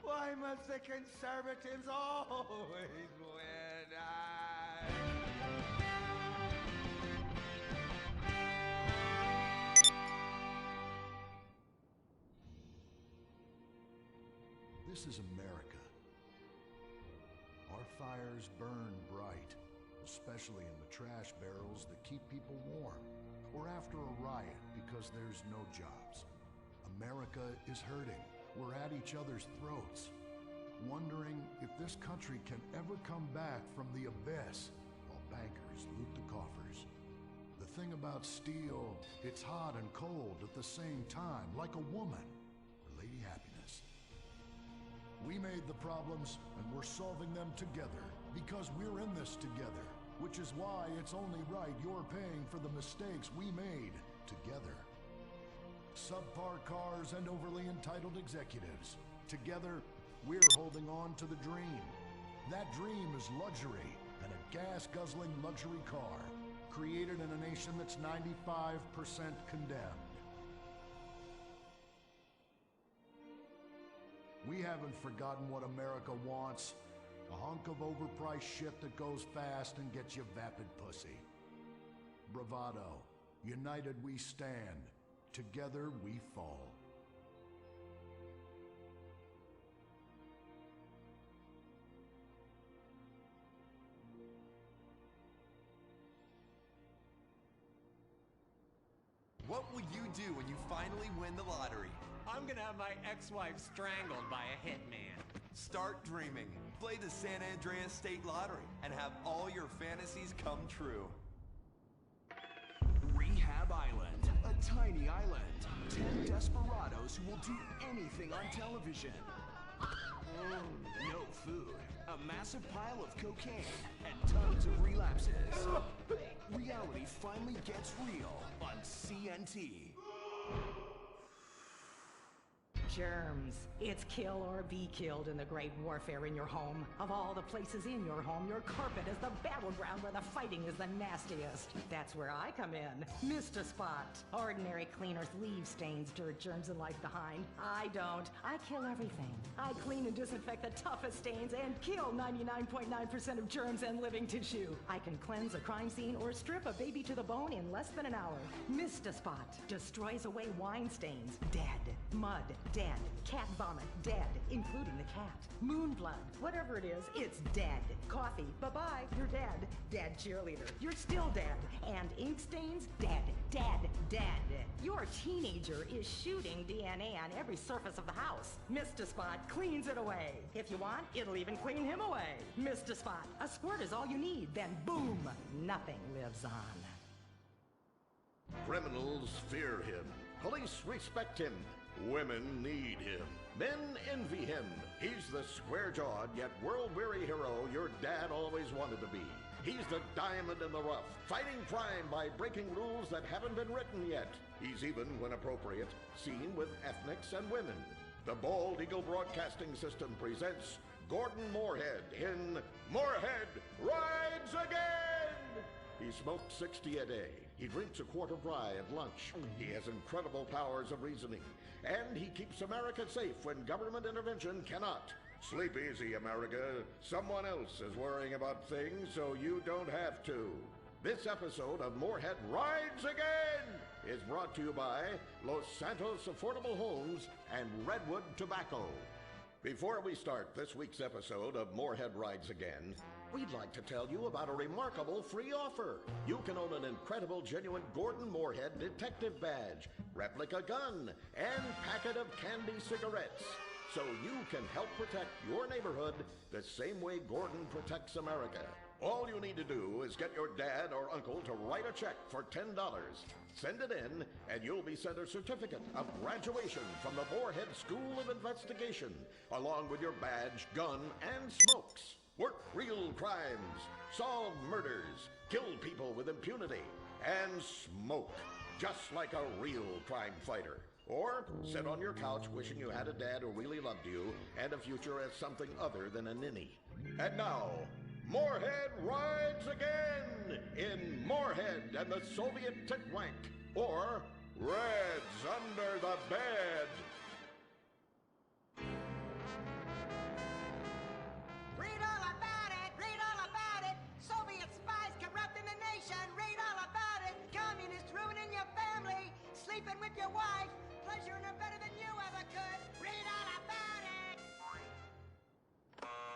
Speaker 17: Why must the conservatives always win?
Speaker 16: This is America. Our fires burn bright, especially in the trash barrels that keep people warm, or after a riot because there's no jobs. America is hurting. We're at each other's throats, wondering if this country can ever come back from the abyss while bankers loot the coffers. The thing about steel, it's hot and cold at the same time, like a woman or Lady Happiness. We made the problems, and we're solving them together, because we're in this together, which is why it's only right you're paying for the mistakes we made together. Subpar cars and overly entitled executives. Together, we're holding on to the dream. That dream is luxury, and a gas-guzzling luxury car, created in a nation that's 95% condemned. We haven't forgotten what America wants. A hunk of overpriced shit that goes fast and gets you vapid pussy. Bravado. United we stand. Together we fall.
Speaker 3: What will you do when you finally win the lottery? I'm gonna have my ex-wife strangled by a hitman. Start dreaming. Play the San Andreas State Lottery and have all your fantasies come true.
Speaker 22: Rehab Island, a tiny island. 10 desperados who will do anything on television. No food, a massive pile of cocaine, and tons of relapses. Reality finally gets real on CNT.
Speaker 23: Germs. It's kill or be killed in the great warfare in your home. Of all the places in your home, your carpet is the battleground where the fighting is the nastiest. That's where I come in. Mr. Spot. Ordinary cleaners leave stains, dirt, germs, and life behind. I don't. I kill everything. I clean and disinfect the toughest stains and kill 99.9% of germs and living tissue. I can cleanse a crime scene or strip a baby to the bone in less than an hour. Mr. Spot destroys away wine stains. Dead. Mud. Dead. Cat vomit, dead, including the cat. Moon blood, whatever it is, it's dead. Coffee, bye-bye, you're dead. Dead cheerleader, you're still dead. And ink stains, dead, dead, dead. Your teenager is shooting DNA on every surface of the house. Mr. Spot cleans it away. If you want, it'll even clean him away. Mr. Spot, a squirt is all you need, then boom, nothing lives on.
Speaker 24: Criminals fear him. Police respect him. Women need him. Men envy him. He's the square-jawed yet world-weary hero your dad always wanted to be. He's the diamond in the rough, fighting crime by breaking rules that haven't been written yet. He's even, when appropriate, seen with ethnics and women. The Bald Eagle Broadcasting System presents Gordon Moorhead in Moorhead Rides Again! He smokes 60 a day. He drinks a quart of rye at lunch. He has incredible powers of reasoning. And he keeps America safe when government intervention cannot. Sleep easy, America. Someone else is worrying about things so you don't have to. This episode of Moorhead Rides Again is brought to you by Los Santos Affordable Homes and Redwood Tobacco. Before we start this week's episode of Moorhead Rides Again, we'd like to tell you about a remarkable free offer. You can own an incredible, genuine Gordon Moorhead detective badge, replica gun, and packet of candy cigarettes, so you can help protect your neighborhood the same way Gordon protects America. All you need to do is get your dad or uncle to write a check for $10. Send it in, and you'll be sent a certificate of graduation from the Moorhead School of Investigation, along with your badge, gun, and smokes. Work real crimes, solve murders, kill people with impunity, and smoke, just like a real crime fighter. Or sit on your couch wishing you had a dad who really loved you and a future as something other than a ninny. And now, Moorhead Rides Again in Moorhead and the Soviet Titwank, or Reds Under the Bed.
Speaker 1: Read all about it! Read all about it! Soviet spies corrupting the nation! Read all about it! Communists ruining your family! Sleeping with your wife! Pleasuring her better than you ever could! Read all about it!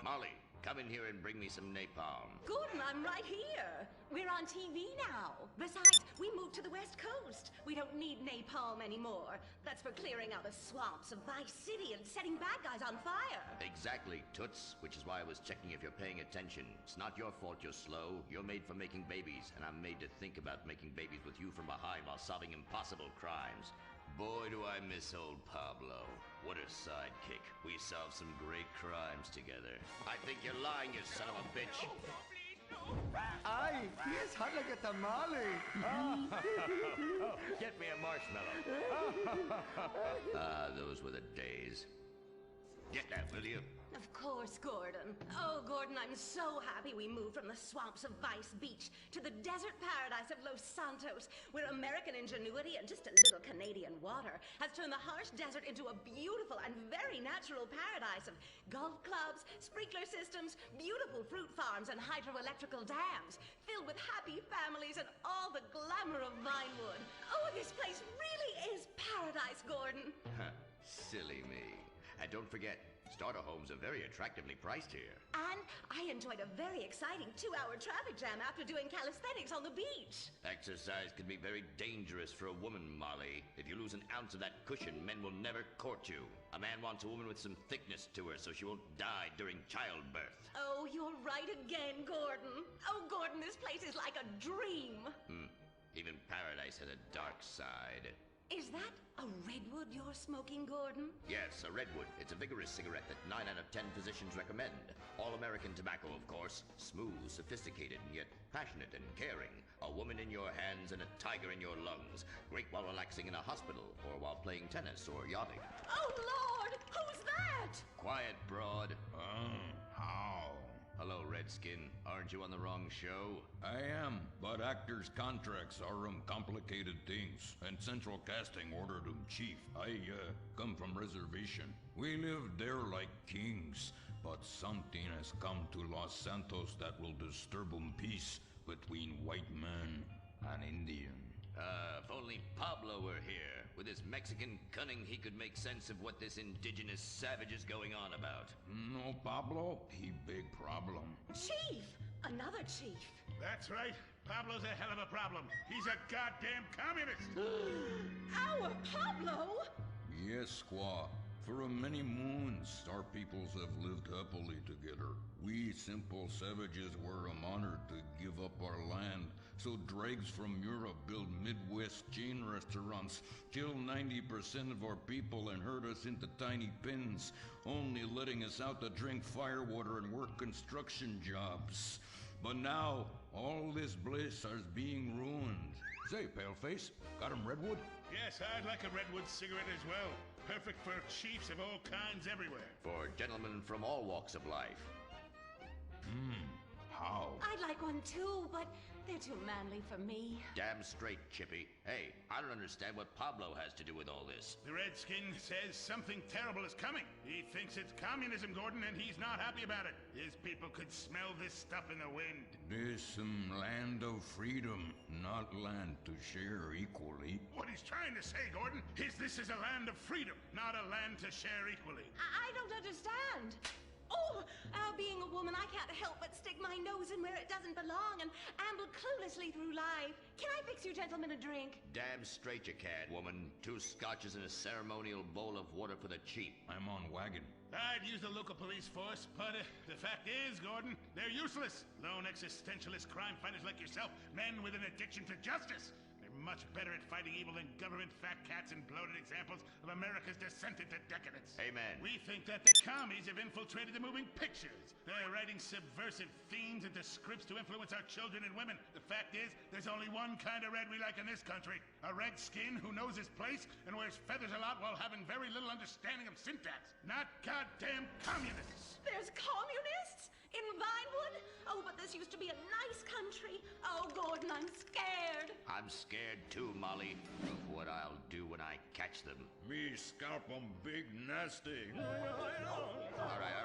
Speaker 2: Molly, come in here and bring me some napalm.
Speaker 5: Gordon, I'm right here. We're on TV now. Besides, we moved to the West Coast. We don't need napalm anymore. That's for clearing out the swamps of Vice City and setting bad guys on fire.
Speaker 2: Exactly, Toots, which is why I was checking if you're paying attention. It's not your fault you're slow. You're made for making babies, and I'm made to think about making babies with you from behind while solving impossible crimes. Boy, do I miss old Pablo. What a sidekick. We solved some great crimes together. I think you're lying, you son of a bitch.
Speaker 4: Ay, yes, hot like a tamale.
Speaker 2: Get me a marshmallow. Those were the days. Get that, will you?
Speaker 5: Of course, Gordon. Oh, Gordon, I'm so happy we moved from the swamps of Vice Beach to the desert paradise of Los Santos, where American ingenuity and just a little Canadian water has turned the harsh desert into a beautiful and very natural paradise of golf clubs, sprinkler systems, beautiful fruit farms, and hydroelectrical dams, filled with happy families and all the glamour of Vinewood. Oh, this place really is paradise, Gordon.
Speaker 2: Silly me. And don't forget, starter homes are very attractively priced here.
Speaker 5: And I enjoyed a very exciting 2-hour traffic jam after doing calisthenics on the beach.
Speaker 2: Exercise can be very dangerous for a woman, Molly. If you lose an ounce of that cushion, men will never court you. A man wants a woman with some thickness to her so she won't die during childbirth.
Speaker 5: Oh, you're right again, Gordon. Oh, Gordon, this place is like a dream.
Speaker 2: Even paradise has a dark side.
Speaker 5: Is that a redwood you're smoking, Gordon?
Speaker 2: Yes, a redwood. It's a vigorous cigarette that 9 out of 10 physicians recommend. All-American tobacco, of course. Smooth, sophisticated, and yet passionate and caring. A woman in your hands and a tiger in your lungs. Great while relaxing in a hospital, or while playing tennis or yachting.
Speaker 5: Oh, Lord! Who's that?
Speaker 2: Quiet, broad.
Speaker 6: How?
Speaker 2: Hello, Redskin. Aren't you on the wrong show?
Speaker 6: I am, but actors' contracts are complicated things, and Central Casting ordered chief. I come from reservation. We live there like kings, but something has come to Los Santos that will disturb peace between white man and Indian.
Speaker 2: If only Pablo were here. With his Mexican cunning, he could make sense of what this indigenous savage is going on about.
Speaker 6: No, Pablo, he big problem.
Speaker 5: Chief! Another chief.
Speaker 19: That's right. Pablo's a hell of a problem. He's a goddamn communist.
Speaker 5: Our Pablo?
Speaker 6: Yes, squaw. For many moons, our peoples have lived happily together. We simple savages were honored to give up our land, so dregs from Europe build Midwest chain restaurants, kill 90% of our people and herd us into tiny pens, only letting us out to drink firewater and work construction jobs. But now, all this bliss is being ruined. Say, Paleface, got him redwood?
Speaker 19: Yes, I'd like a redwood cigarette as well. Perfect for chiefs of all kinds everywhere.
Speaker 2: For gentlemen from all walks of life.
Speaker 6: How?
Speaker 5: I'd like one too, but they're too manly for me.
Speaker 2: Damn straight, Chippy. Hey, I don't understand what Pablo has to do with all this.
Speaker 19: The Redskin says something terrible is coming. He thinks it's communism, Gordon, and he's not happy about it. His people could smell this stuff in the wind.
Speaker 6: This land of freedom, not land to share equally.
Speaker 19: What he's trying to say, Gordon, is this is a land of freedom, not a land to share equally.
Speaker 5: I don't understand. Oh, being a woman, I can't help but stick my nose in where it doesn't belong and amble cluelessly through life. Can I fix you gentlemen a drink?
Speaker 2: Damn straight you can, woman. 2 scotches and a ceremonial bowl of water for the chief.
Speaker 6: I'm on wagon.
Speaker 19: I'd use the local police force, but the fact is, Gordon, they're useless. Lone existentialist crime fighters like yourself, men with an addiction to justice. Much better at fighting evil than government fat cats and bloated examples of America's descent into decadence.
Speaker 2: Amen.
Speaker 19: We think that the commies have infiltrated the moving pictures. They're writing subversive themes into scripts to influence our children and women. The fact is, there's only one kind of red we like in this country. A redskin who knows his place and wears feathers a lot while having very little understanding of syntax. Not goddamn communists.
Speaker 5: There's communists? In Vinewood? Oh, but this used to be a nice country. Oh, Gordon, I'm scared.
Speaker 2: I'm scared too, Molly, of what I'll do when I catch them.
Speaker 6: Me scalp 'em big nasty.
Speaker 2: All right.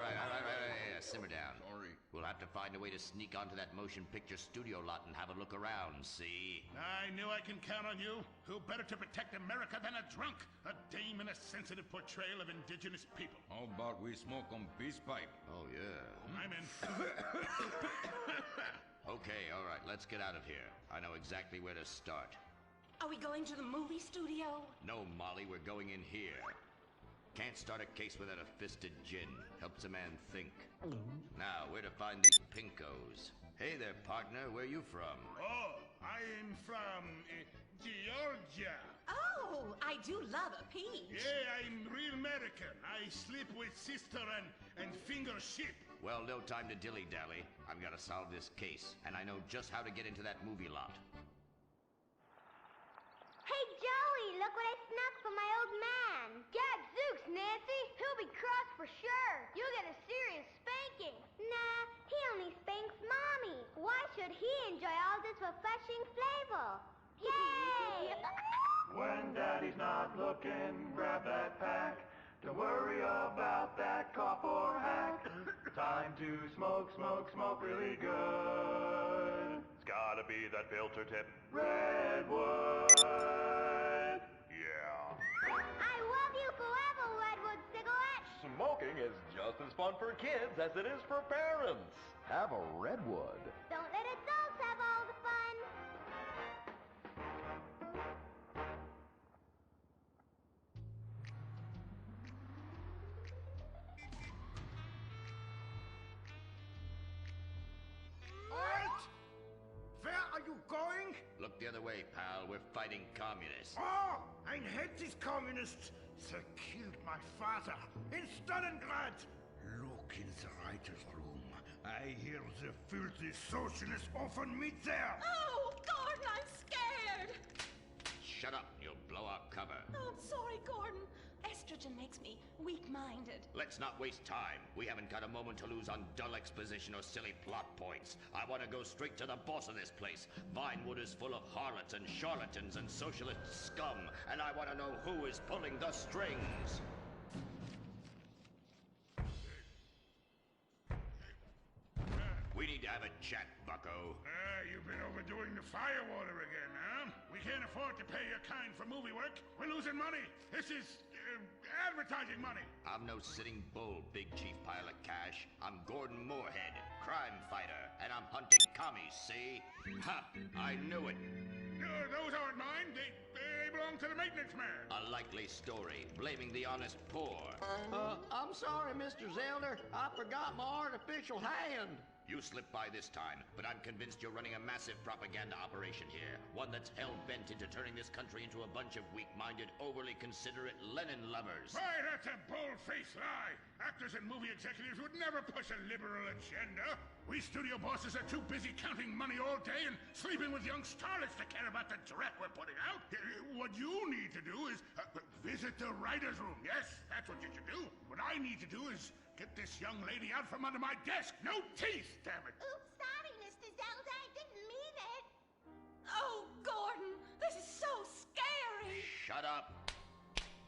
Speaker 2: Simmer down.
Speaker 6: Sorry.
Speaker 2: We'll have to find a way to sneak onto that motion picture studio lot and have a look around, see?
Speaker 19: I knew I can count on you. Who better to protect America than a drunk? A dame in a sensitive portrayal of indigenous people.
Speaker 6: How about we smoke 'em peace pipe?
Speaker 2: Oh, yeah.
Speaker 19: I'm in.
Speaker 2: Okay, all right, let's get out of here. I know exactly where to start.
Speaker 5: Are we going to the movie studio?
Speaker 2: No, Molly, we're going in here. Can't start a case without a fisted gin. Helps a man think. Now, where to find these pinkos? Hey there, partner, where you from?
Speaker 19: Oh, I'm from Georgia.
Speaker 5: Oh, I do love a peach.
Speaker 19: Yeah, I'm real American. I sleep with sister and finger ship.
Speaker 2: Well, no time to dilly-dally. I've got to solve this case, and I know just how to get into that movie lot.
Speaker 7: Hey, Joey, look what I snuck from my old man. Gadzooks, Nancy. He'll be cross for sure. You'll get a serious spanking. Nah, he only spanks Mommy. Why should he enjoy all this refreshing flavor? Yay!
Speaker 15: When Daddy's not looking, grab that pack. Don't worry about that cough or hack. Time to smoke, smoke, smoke really good. It's gotta be that filter tip. Redwood. Yeah.
Speaker 7: I love you forever, Redwood cigarette.
Speaker 15: Smoking is just as fun for kids as it is for parents. Have a Redwood.
Speaker 7: Don't let adults have all the fun.
Speaker 8: Halt! Where are you going?
Speaker 2: Look the other way, pal. We're fighting communists.
Speaker 8: Oh, I hate these communists. They killed my father in Stalingrad. Look in the writer's room. I hear the filthy socialists often meet there.
Speaker 5: Oh, Gordon, I'm scared.
Speaker 2: Shut up, you'll blow our cover.
Speaker 5: Oh, I'm sorry, Gordon. Estrogen makes me weak-minded.
Speaker 2: Let's not waste time. We haven't got a moment to lose on dull exposition or silly plot points. I want to go straight to the boss of this place. Vinewood is full of harlots and charlatans and socialist scum, and I want to know who is pulling the strings. We need to have a chat, bucko.
Speaker 19: You've been overdoing the firewater again, huh? We can't afford to pay your kind for movie work. We're losing money. This is advertising money.
Speaker 2: I'm no sitting bull, big chief pile of cash. I'm Gordon Moorhead, crime fighter, and I'm hunting commies, see? Ha! I knew it.
Speaker 19: Those aren't mine. They belong to the maintenance man.
Speaker 2: A likely story, blaming the honest poor.
Speaker 4: I'm sorry, Mr. Zelder. I forgot my artificial hand.
Speaker 2: You slipped by this time, but I'm convinced you're running a massive propaganda operation here. One that's hell-bent into turning this country into a bunch of weak-minded, overly considerate Lenin lovers.
Speaker 19: Why, that's a bold-faced lie. Actors and movie executives would never push a liberal agenda. We studio bosses are too busy counting money all day and sleeping with young starlets to care about the dreck we're putting out. What you need to do is visit the writer's room. Yes, that's what you should do. What I need to do is get this young lady out from under my desk. No teeth, damn it.
Speaker 7: Oops, sorry, Mr. Zelda. I didn't mean it.
Speaker 5: Oh, Gordon, this is so scary.
Speaker 2: Shut up.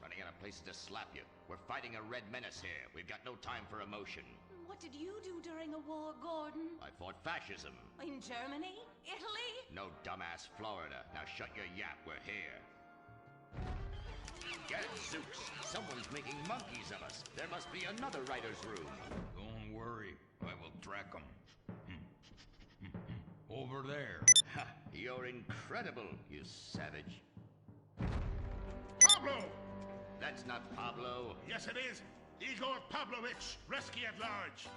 Speaker 2: Running out of places to slap you. We're fighting a red menace here. We've got no time for emotion.
Speaker 5: What did you do during a war, Gordon?
Speaker 2: I fought fascism.
Speaker 5: In Germany? Italy?
Speaker 2: No, dumbass, Florida. Now shut your yap. We're here. Gadzooks! Someone's making monkeys of us. There must be another writer's room.
Speaker 6: Don't worry. I will track them. Over there.
Speaker 2: Ha! You're incredible, you savage.
Speaker 19: Pablo!
Speaker 2: That's not Pablo.
Speaker 19: Yes, it is. Igor Pavlovich, Rescue at Large.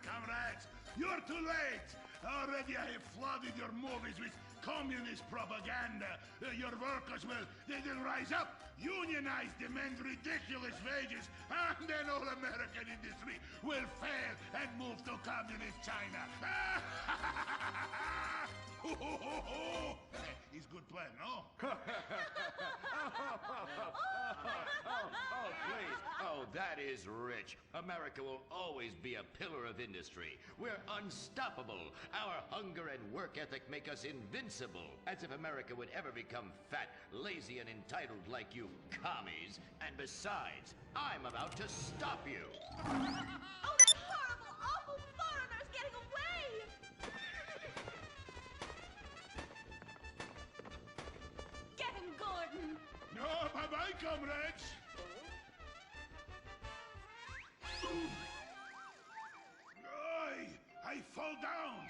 Speaker 19: Comrades, you're too late. Already I have flooded your movies with communist propaganda. Your workers they'll rise up, unionize, demand ridiculous wages, and then all American industry will fail and move to communist China. It's good plan, no?
Speaker 2: Oh, please. Oh, that is rich. America will always be a pillar of industry. We're unstoppable. Our hunger and work ethic make us invincible. As if America would ever become fat, lazy, and entitled like you commies. And besides, I'm about to stop you.
Speaker 5: Oh, that horrible, awful foreigner's getting away! Get him, Gordon!
Speaker 19: No, bye-bye, comrades! I fall down!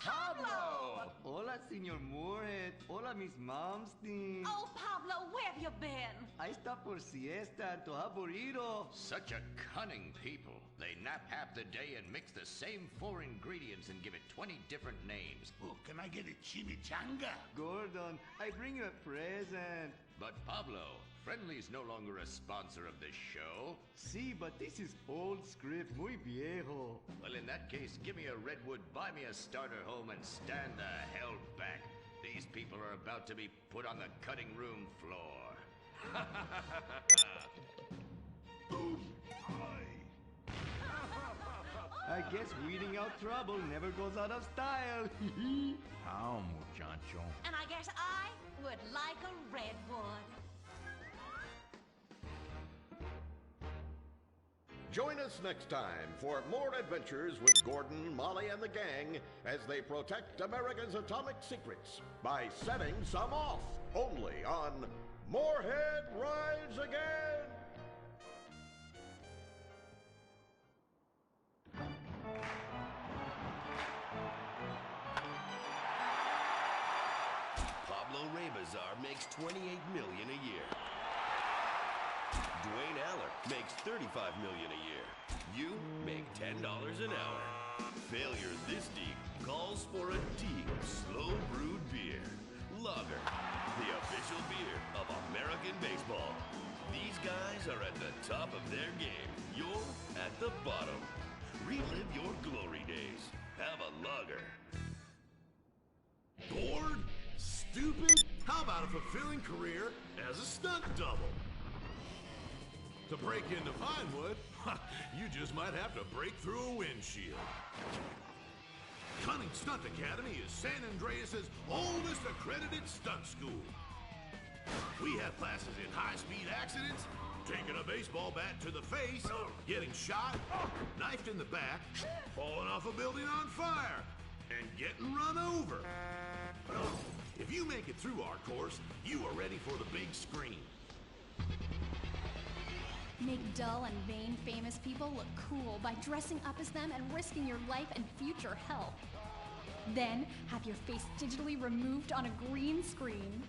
Speaker 11: Pablo! Hola, Senor Moorhead. Hola, Miss Momstein.
Speaker 5: Oh, Pablo, where have you been?
Speaker 11: I stopped for siesta. ¿Tú has aburrido?
Speaker 2: Such a cunning people. They nap half the day and mix the same 4 ingredients and give it 20 different names.
Speaker 19: Oh, can I get a chimichanga?
Speaker 11: Gordon, I bring you a present.
Speaker 2: But Pablo, Friendly's no longer a sponsor of this show.
Speaker 11: Sí, but this is old script, muy viejo.
Speaker 2: Well, in that case, give me a redwood, buy me a starter home, and stand the hell back. These people are about to be put on the cutting room floor.
Speaker 11: I guess weeding out trouble never goes out of style.
Speaker 6: How, muchacho?
Speaker 5: And I guess I would like a redwood.
Speaker 24: Join us next time for more adventures with Gordon, Molly, and the gang as they protect America's atomic secrets by setting some off, only on Moorhead Rides Again!
Speaker 13: Pablo Rïzøxtãg makes $28 million a year. Dwayne Aller makes $35 million a year. You make $10 an hour. Failure this deep calls for a deep, slow brewed beer. Lager, the official beer of American baseball. These guys are at the top of their game. You're at the bottom. Relive your glory days. Have a lager.
Speaker 14: Bored? Stupid? How about a fulfilling career as a stunt double? To break into Pinewood, you just might have to break through a windshield. Cunning Stunt Academy is San Andreas' oldest accredited stunt school. We have classes in high-speed accidents, taking a baseball bat to the face, getting shot, knifed in the back, falling off a building on fire, and getting run over. If you make it through our course, you are ready for the big screen.
Speaker 10: Make dull and vain famous people look cool by dressing up as them and risking your life and future health. Then, have your face digitally removed on a green screen.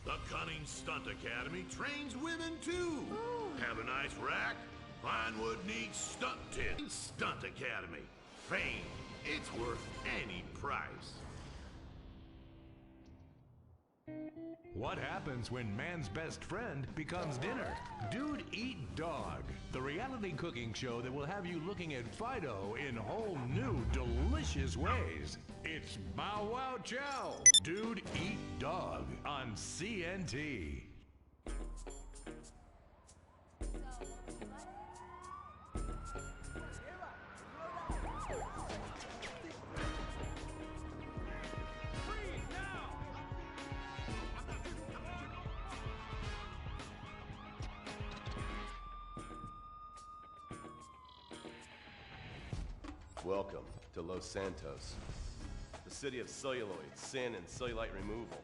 Speaker 14: The Cunning Stunt Academy trains women too. Ooh. Have a nice rack? Vinewood needs stunt tips. Stunt Academy. Fame. It's worth any price.
Speaker 12: What happens when man's best friend becomes dinner? Dude Eat Dog, the reality cooking show that will have you looking at Fido in whole new, delicious ways. It's Bow Wow Chow, Dude Eat Dog on CNT.
Speaker 18: Welcome to Los Santos, the city of celluloid, sin, and cellulite removal.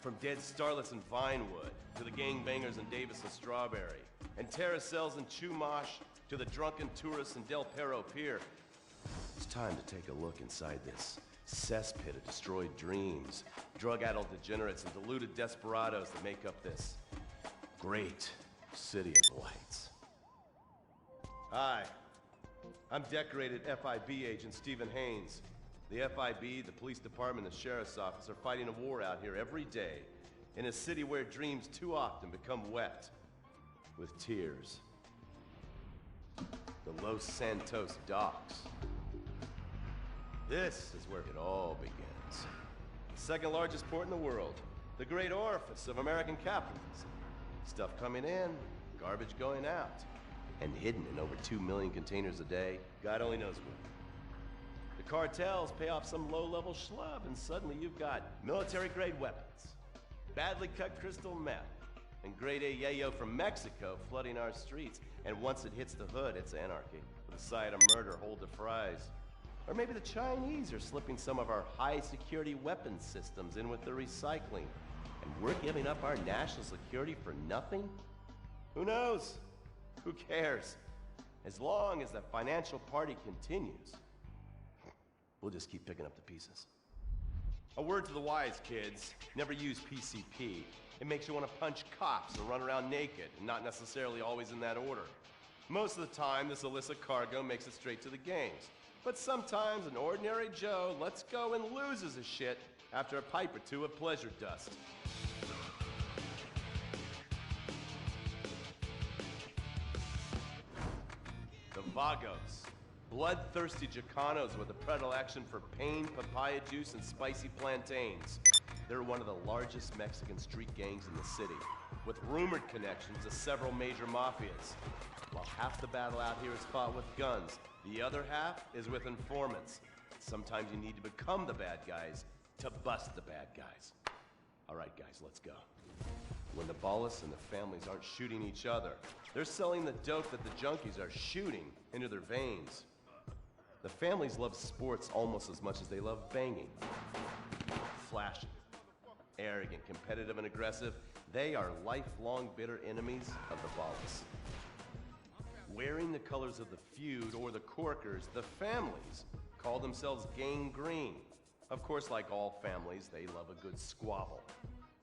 Speaker 18: From dead starlets in Vinewood, to the gangbangers in Davis and Strawberry, and terracels in Chumash, to the drunken tourists in Del Perro Pier. It's time to take a look inside this cesspit of destroyed dreams, drug-addled degenerates, and deluded desperados that make up this great city of lights. Hi. I'm decorated FIB agent Stephen Haynes. The FIB, the police department, and the sheriff's office are fighting a war out here every day in a city where dreams too often become wet with tears. The Los Santos docks. This is where it all begins. The second largest port in the world, the great orifice of American capitalism. Stuff coming in, garbage going out. And hidden in over 2 million containers a day, God only knows where. The cartels pay off some low-level schlub, and suddenly you've got military-grade weapons, badly cut crystal meth, and grade A yayo from Mexico flooding our streets. And once it hits the hood, it's anarchy, with a side of murder hold to fries. Or maybe the Chinese are slipping some of our high-security weapons systems in with the recycling, and we're giving up our national security for nothing? Who knows? Who cares? As long as the financial party continues, we'll just keep picking up the pieces. A word to the wise, kids. Never use PCP. It makes you want to punch cops and run around naked, and not necessarily always in that order. Most of the time, this illicit cargo makes it straight to the gangs. But sometimes an ordinary Joe lets go and loses his shit after a pipe or two of pleasure dust. Vagos, bloodthirsty Chicanos with a predilection for pain, papaya juice, and spicy plantains. They're one of the largest Mexican street gangs in the city, with rumored connections to several major mafias. While half the battle out here is fought with guns, the other half is with informants. Sometimes you need to become the bad guys to bust the bad guys. All right, guys, let's go. When the ballas and the families aren't shooting each other, they're selling the dope that the junkies are shooting into their veins. The families love sports almost as much as they love banging. Flashy, arrogant, competitive, and aggressive, they are lifelong bitter enemies of the ballas. Wearing the colors of the feud or the corkers, the families call themselves Gang Green. Of course, like all families, they love a good squabble.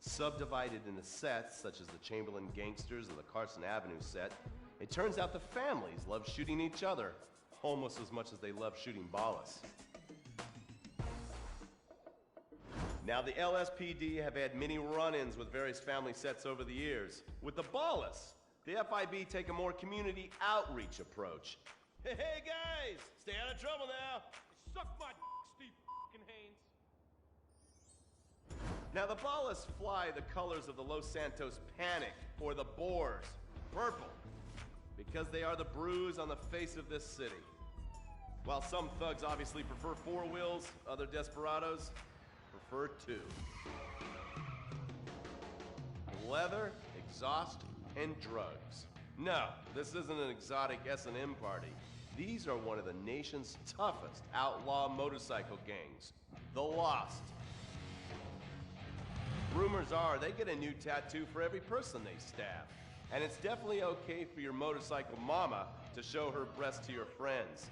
Speaker 18: Subdivided into sets, such as the Chamberlain Gangsters or the Carson Avenue set, it turns out the families love shooting each other almost as much as they love shooting ballas. Now, the LSPD have had many run-ins with various family sets over the years. With the ballas, the FIB take a more community outreach approach. Hey guys, stay out of trouble now. Suck my Steve Haynes. Now, the ballas fly the colors of the Los Santos Panic, or the Boers, purple, because they are the bruise on the face of this city. While some thugs obviously prefer 4 wheels, other desperados prefer 2. Leather, exhaust, and drugs. No, this isn't an exotic S&M party. These are one of the nation's toughest outlaw motorcycle gangs, the Lost. Rumors are they get a new tattoo for every person they stab. And it's definitely okay for your motorcycle mama to show her breasts to your friends.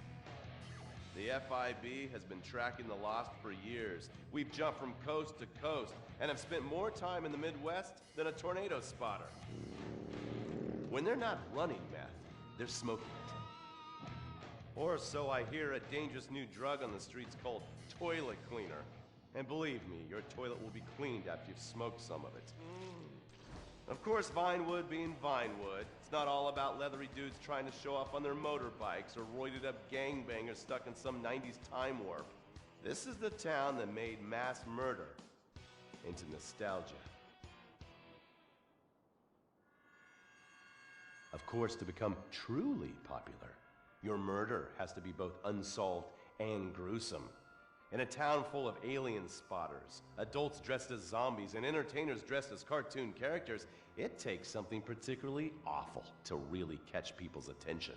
Speaker 18: The FIB has been tracking the Lost for years. We've jumped from coast to coast and have spent more time in the Midwest than a tornado spotter. When they're not running meth, They're smoking it. Or so I hear, a dangerous new drug on the streets called toilet cleaner. And believe me, your toilet will be cleaned after you've smoked some of it. Of course, Vinewood being Vinewood, it's not all about leathery dudes trying to show off on their motorbikes or roided up gangbangers stuck in some 90s time warp. This is the town that made mass murder into nostalgia. Of course, to become truly popular, your murder has to be both unsolved and gruesome. In a town full of alien spotters, adults dressed as zombies, and entertainers dressed as cartoon characters, it takes something particularly awful to really catch people's attention.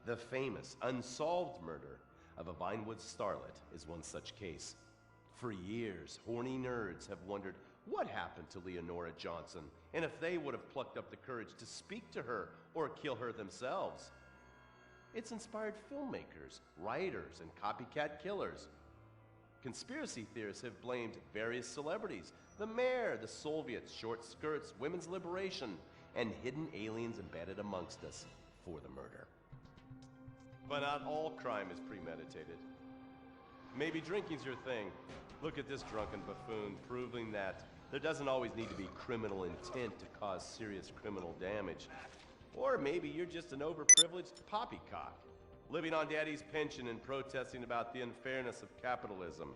Speaker 18: The famous unsolved murder of a Vinewood starlet is one such case. For years, horny nerds have wondered what happened to Leonora Johnson, and if they would have plucked up the courage to speak to her or kill her themselves. It's inspired filmmakers, writers, and copycat killers. Conspiracy theorists have blamed various celebrities, the mayor, the Soviets, short skirts, women's liberation, and hidden aliens embedded amongst us for the murder. But not all crime is premeditated. Maybe drinking's your thing. Look at this drunken buffoon, proving that there doesn't always need to be criminal intent to cause serious criminal damage. Or maybe you're just an overprivileged poppycock, living on daddy's pension and protesting about the unfairness of capitalism.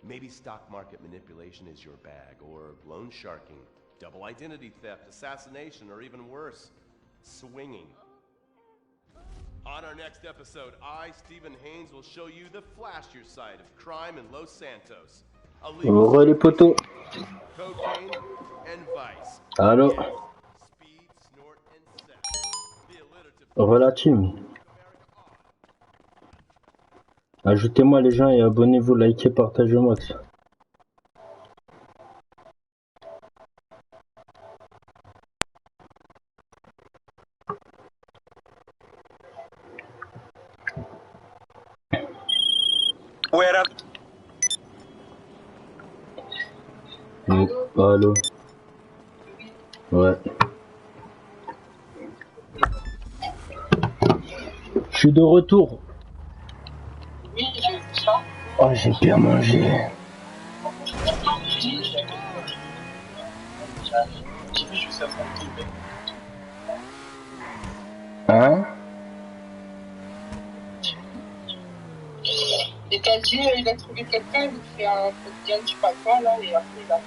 Speaker 18: Maybe stock market manipulation is your bag, or loan sharking, double identity theft, assassination, or even worse, swinging. On our next episode, I, Stephen Haynes, will show you the flashier side of crime in Los Santos.
Speaker 9: Re les poteaux.
Speaker 18: Cocaine and vice.
Speaker 9: Allô. Re la team. Ajoutez-moi les gens et abonnez-vous, likez, partagez au max.
Speaker 17: What up?
Speaker 9: Allô. Ouais. Je suis de retour.
Speaker 17: Oui, j'ai vu ça.
Speaker 9: Oh, j'ai bien mangé. Hein?
Speaker 17: Et t'as dit, il a trouvé quelqu'un, il fait un quotidien, je sais pas quoi, là, et après il a...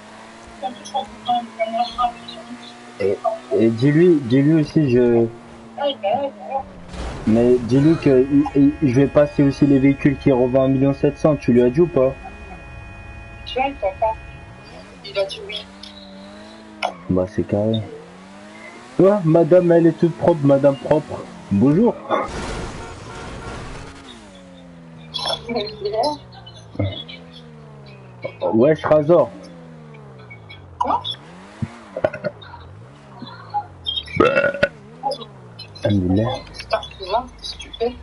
Speaker 9: Et dis-lui aussi, mais dis-lui que je vais passer aussi les véhicules qui revendent 1 700 000, tu lui as dit ou pas?
Speaker 17: Tu vois, il t'entend. Il a dit oui.
Speaker 9: Bah c'est carré. Ouais, madame, elle est toute propre, madame propre. Bonjour. Wesh, Razor.
Speaker 17: Quoi?
Speaker 9: Alhamdoulilah.
Speaker 17: Qu'est-ce que tu fais?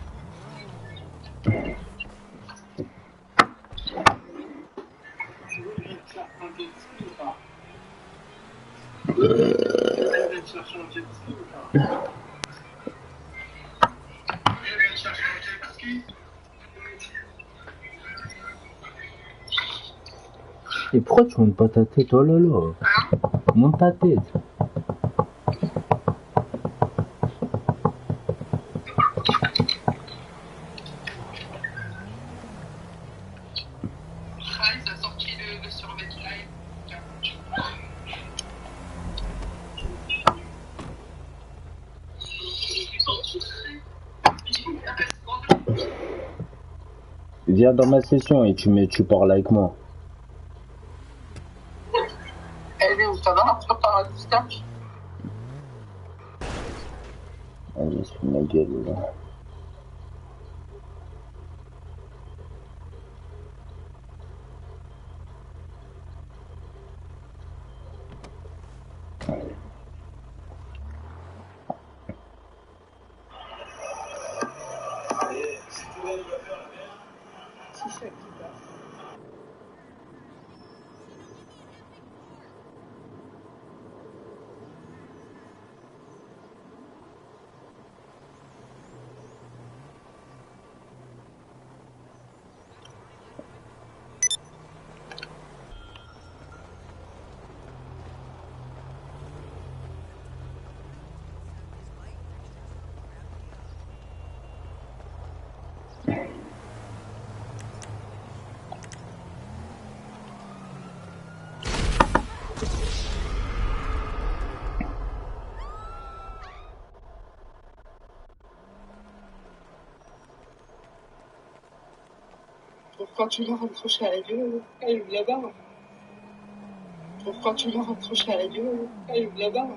Speaker 9: Et pourquoi tu montes pas ta tête? Oh là là. Monte ta tête.
Speaker 17: Rïzøxtãg a sorti le survêt live.
Speaker 9: Viens dans ma session et tu parles avec moi.
Speaker 17: Elle est où? Ça va, on peut pas Rïzøxtãg?
Speaker 9: Allez, c'est ma gueule là.
Speaker 17: Quand tu leur accroches à la gueule, elle ouvre là-bas. Quand tu leur accroches à la gueule, elle ouvre là-bas.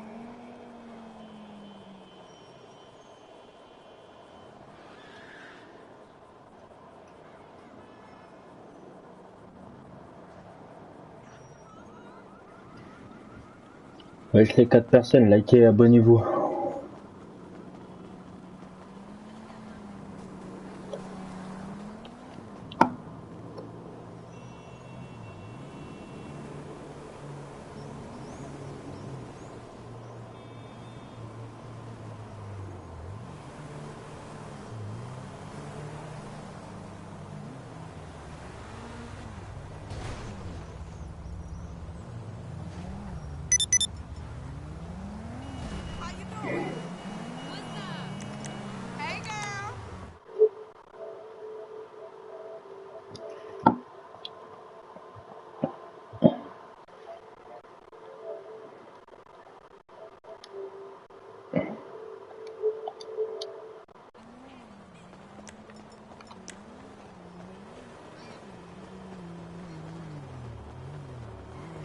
Speaker 9: Wesh les 4 personnes, likez et abonnez-vous.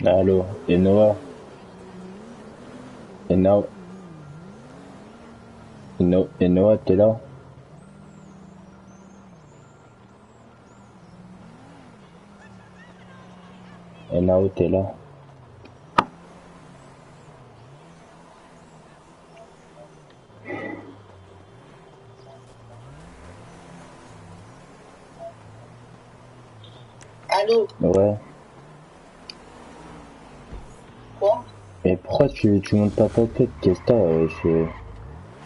Speaker 9: Allô, et Noah? Et Noah, t'es là? Et Nao, t'es là?
Speaker 17: Allô?
Speaker 9: Ouais.
Speaker 17: Quoi?
Speaker 9: Mais pourquoi tu montes pas ta tête? Qu'est-ce que t'as?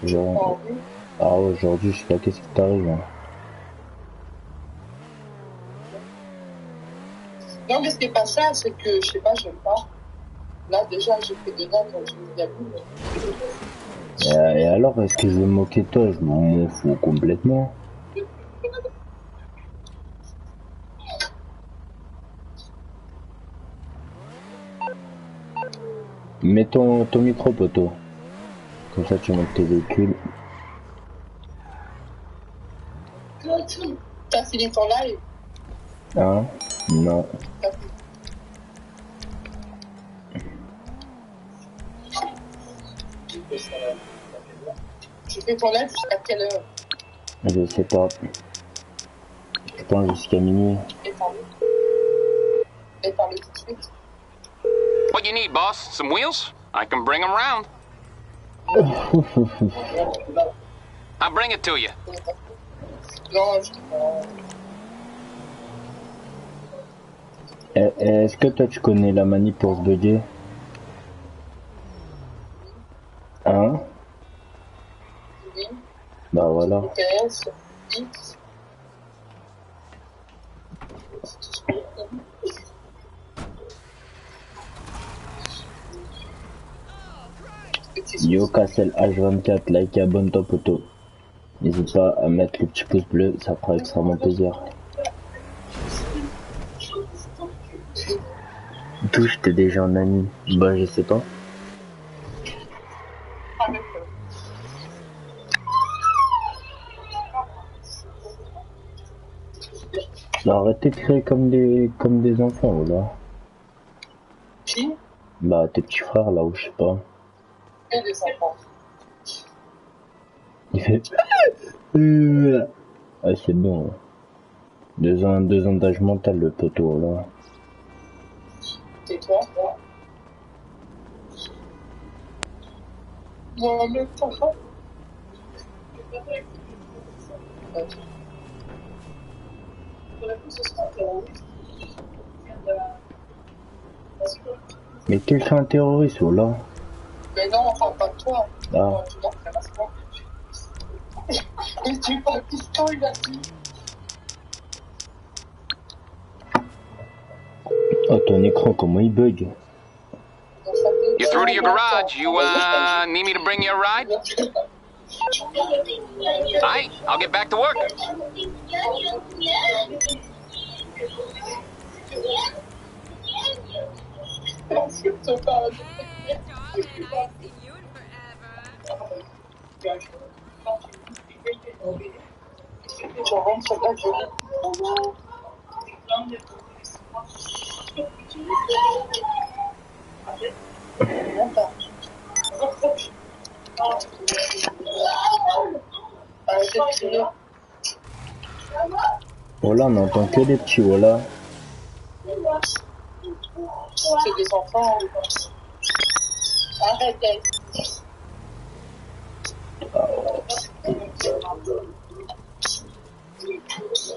Speaker 9: Genre... Ah aujourd'hui, je sais pas qu'est-ce qui t'arrive. Hein.
Speaker 17: Non, mais c'est pas ça, c'est que, je sais pas, j'aime pas. Là, déjà, j'ai fait des notes, donc je me dis à vous, mais...
Speaker 9: Et alors, est-ce que je vais me moquer de toi? Je m'en fous complètement. Mets ton micro, poteau. Comme ça, tu montes tes véhicules.
Speaker 17: T'as fini ton live?
Speaker 9: Hein? Non.
Speaker 17: Tu fais ton live jusqu'à quelle heure?
Speaker 9: Je sais pas. Je pense jusqu'à minuit.
Speaker 17: Et parle tout de suite.
Speaker 3: What you need, boss? Some wheels? I can bring them round. I'll bring it to you.
Speaker 17: Non,
Speaker 9: Est-ce que toi tu connais la manip pour se bugger? Hein?
Speaker 17: Oui.
Speaker 9: Bah voilà. Yo Cassel H24, like et abonne-toi poteau. N'hésite pas à mettre le petit pouce bleu, ça fera extrêmement plaisir. D'où j'étais déjà en ami? Bah je sais pas. Bah, arrêtez de créer comme des enfants là.
Speaker 17: Qui?
Speaker 9: Bah tes petits frères là ou je sais pas.
Speaker 17: Et des enfants.
Speaker 9: Il fait ah c'est bon. 2 ans d'âge mental le poteau là.
Speaker 17: Et toi? Moi, en même temps, pas.
Speaker 9: Mais quel fait un terroriste là?
Speaker 17: Mais non, enfin pas de toi.
Speaker 9: Ah.
Speaker 17: Et tu parles piston, il a dit.
Speaker 9: Oh ton écran comment il bug?
Speaker 3: You're through to your garage. You, need me to bring you a ride? Alright, I'll get back to work.
Speaker 9: Voilà, on n'entend que des petits voilà.
Speaker 17: C'est des enfants. Arrête,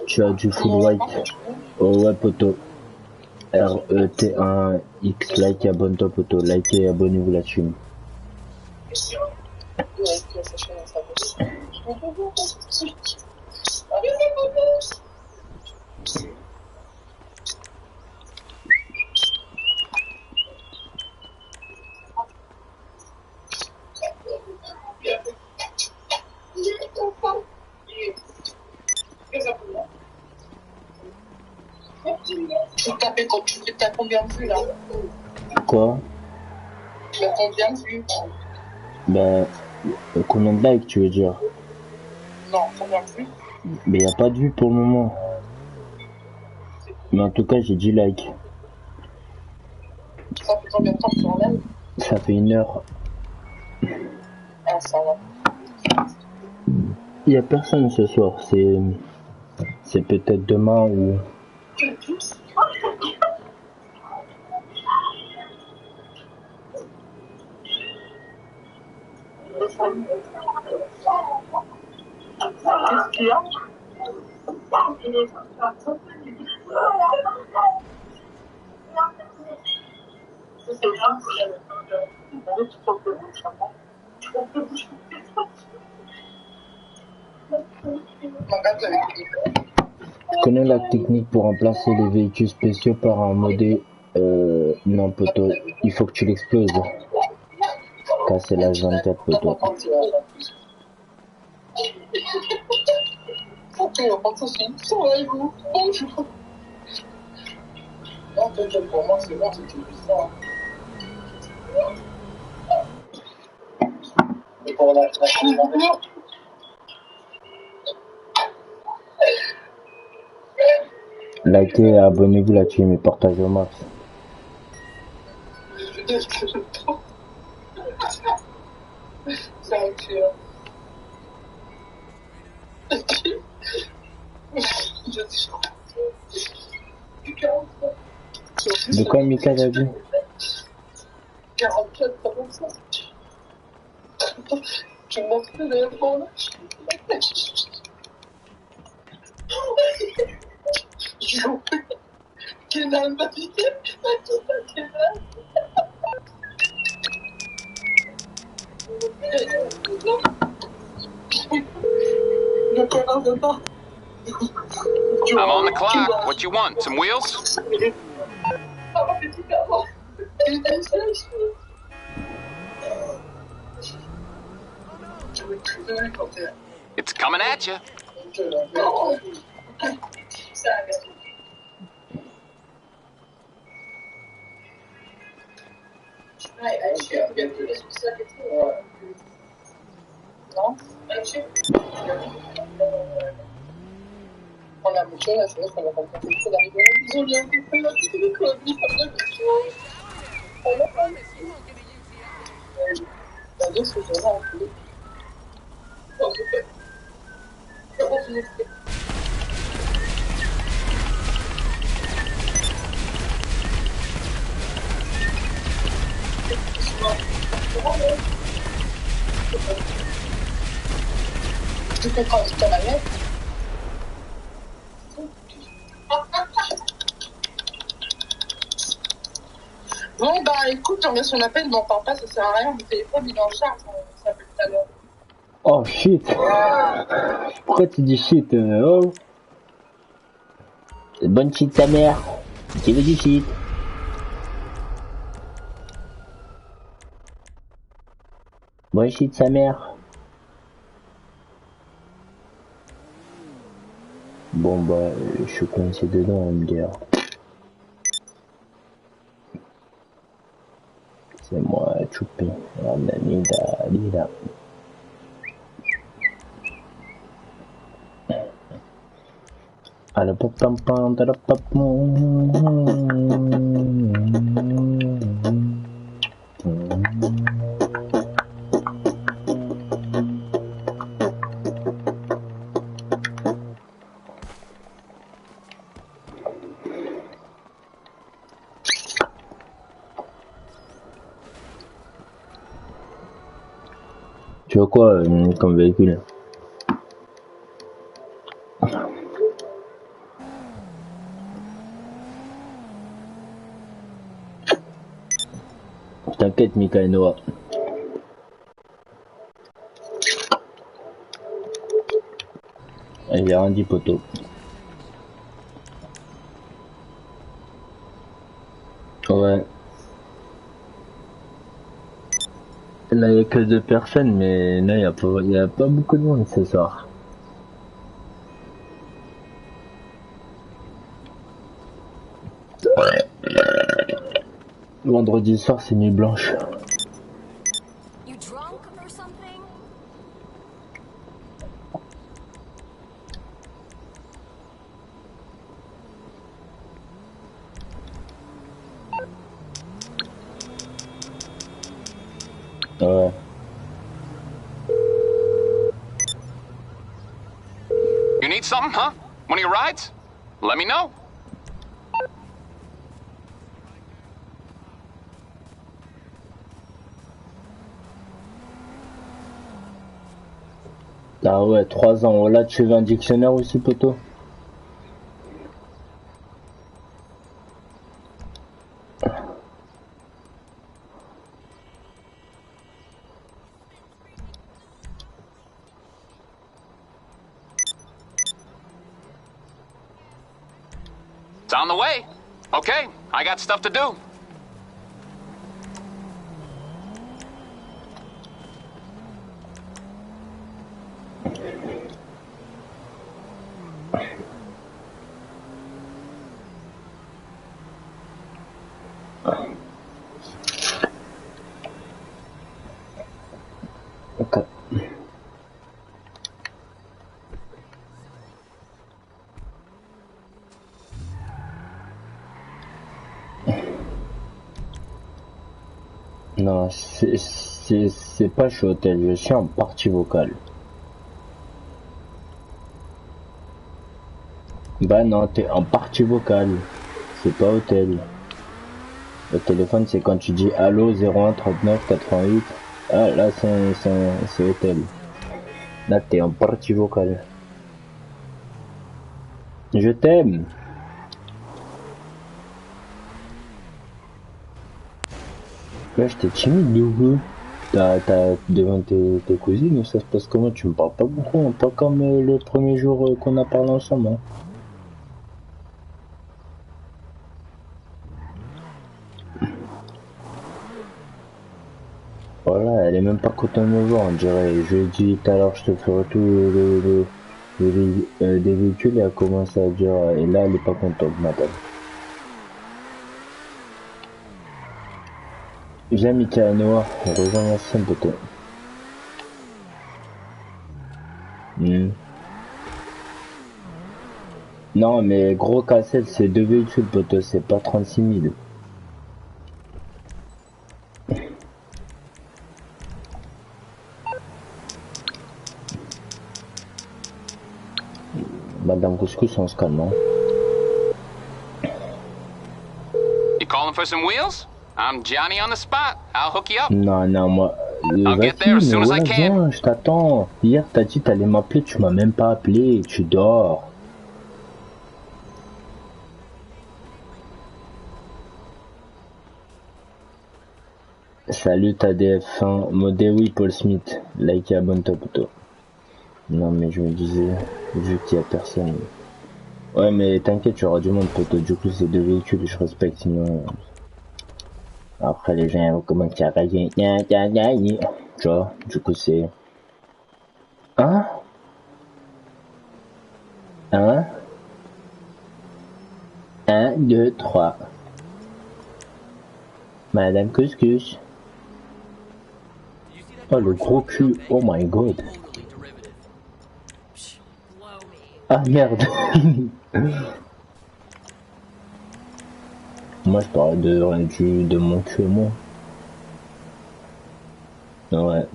Speaker 9: Tu as du full white. Oh ouais, poto. RET1X, like et abonne-toi, poto. Like et abonnez-vous la team.
Speaker 17: Tu as combien de vues là?
Speaker 9: Quoi?
Speaker 17: Tu as combien de vues?
Speaker 9: Ben, combien de likes tu veux dire?
Speaker 17: Non, combien de vues?
Speaker 9: Mais y a pas de vue pour le moment. Mais en tout cas, j'ai 10 likes.
Speaker 17: Ça fait combien de temps que tu en live?
Speaker 9: Ça fait 1 heure.
Speaker 17: Ah, ça va.
Speaker 9: Y a personne ce soir. C'est peut-être demain ou...
Speaker 17: Qu'est-ce qu'il y a?
Speaker 9: Tu connais la technique pour remplacer les véhicules spéciaux par un Moddez? Non, poto. Il faut que tu l'exploses. Casser la 24, poto.
Speaker 17: Ok, on va passer une soirée, vous. Bonjour. Non, t'inquiète, pour moi, c'est bon, c'était juste ça. Et pour la
Speaker 9: Likez et abonnez-vous la team et partagez au max.
Speaker 17: C'est un tueur.
Speaker 9: De quoi Mika t'as dit?
Speaker 17: 44, pas comme ça. Tu me montres plus les infos là? Kenan m'a dit, Kenan. Le connard de pas.
Speaker 3: I'm on the clock. What you want? Some wheels? It's coming at you.
Speaker 17: On a mucho la chose qu'on va pas faire trop d'arriver. Ils ont bien compris la petite école, ils sont bien compris. On a pas. La vie, c'est vraiment un peu. On se fait. Comment tu l'expliques? Tu fais quand tu t'en avais? Bon, bah écoute, j'en ai son appel, m'en parle pas, ça sert à rien. Mon téléphone, il est en charge, ça s'appelle tout à l'heure.
Speaker 9: Oh shit! Pourquoi tu dis shit? Oh! Bonne shit ta mère! Qui veut du shit? Bonne shit sa mère! Bon bah, je suis coincé dedans, me dire. C'est moi, Choupi. Lida. Tu veux quoi comme véhicule? T'inquiète, Mika et Noah. Il y a rien dit, poteau. Ouais. Là, il n'y a que 2 personnes, mais là, il n'y a pas beaucoup de monde ce soir. Vendredi soir, c'est nuit blanche. Ouais.
Speaker 3: You need something, huh? One of your rides? Let me know.
Speaker 9: Ah ouais, 3 ans. Là, tu veux un dictionnaire aussi, poteau?
Speaker 3: It's on the way. Okay, I got stuff to do.
Speaker 9: Okay. Non, c'est pas chez hôtel, je suis en partie vocale. Bah non, t'es en partie vocale, c'est pas hôtel. Le téléphone, c'est quand tu dis allô 01 39 88. Ah là, c'est hôtel. Là, t'es en partie vocale. Je t'aime. Là, j'étais timide, du coup. Devant tes cousines, ça se passe comment? Tu me parles pas beaucoup, hein, pas comme le premier jour qu'on a parlé ensemble. Hein. Voilà, elle est même pas contente de me voir, on dirait. Je lui ai dit tout à l'heure, je te ferai tout des véhicules, et elle commence à dire, et là, elle est pas contente, madame. Viens, Mika et Noah, rejoins la scène, peut-être. Non, mais gros cassette, c'est 2 véhicules, poteau, c'est pas 36 000. Madame Couscous, on se calme, hein.
Speaker 3: You calling for some wheels? I'm Johnny on the spot. I'll hook you up.
Speaker 9: Non, non, moi...
Speaker 3: I'll get there as soon as I can.
Speaker 9: Viens, je t'attends. Hier, t'as dit t'allais m'appeler, tu m'as même pas appelé, tu dors. Salut ta DF1, Moddez, oui, Paul Smith, like et abonne-toi, poteau. Non, mais je me disais, vu qu'il y a personne. Ouais, mais t'inquiète, tu auras du monde, poteau. Du coup, c'est 2 véhicules, je respecte, sinon. Après, les gens vont commencer à railler. Tu vois, du coup, c'est. 1, 2, 3. Madame Couscous. Oh, le gros cul, oh my god. Ah merde. Moi je parle de mon cul moi. Ouais.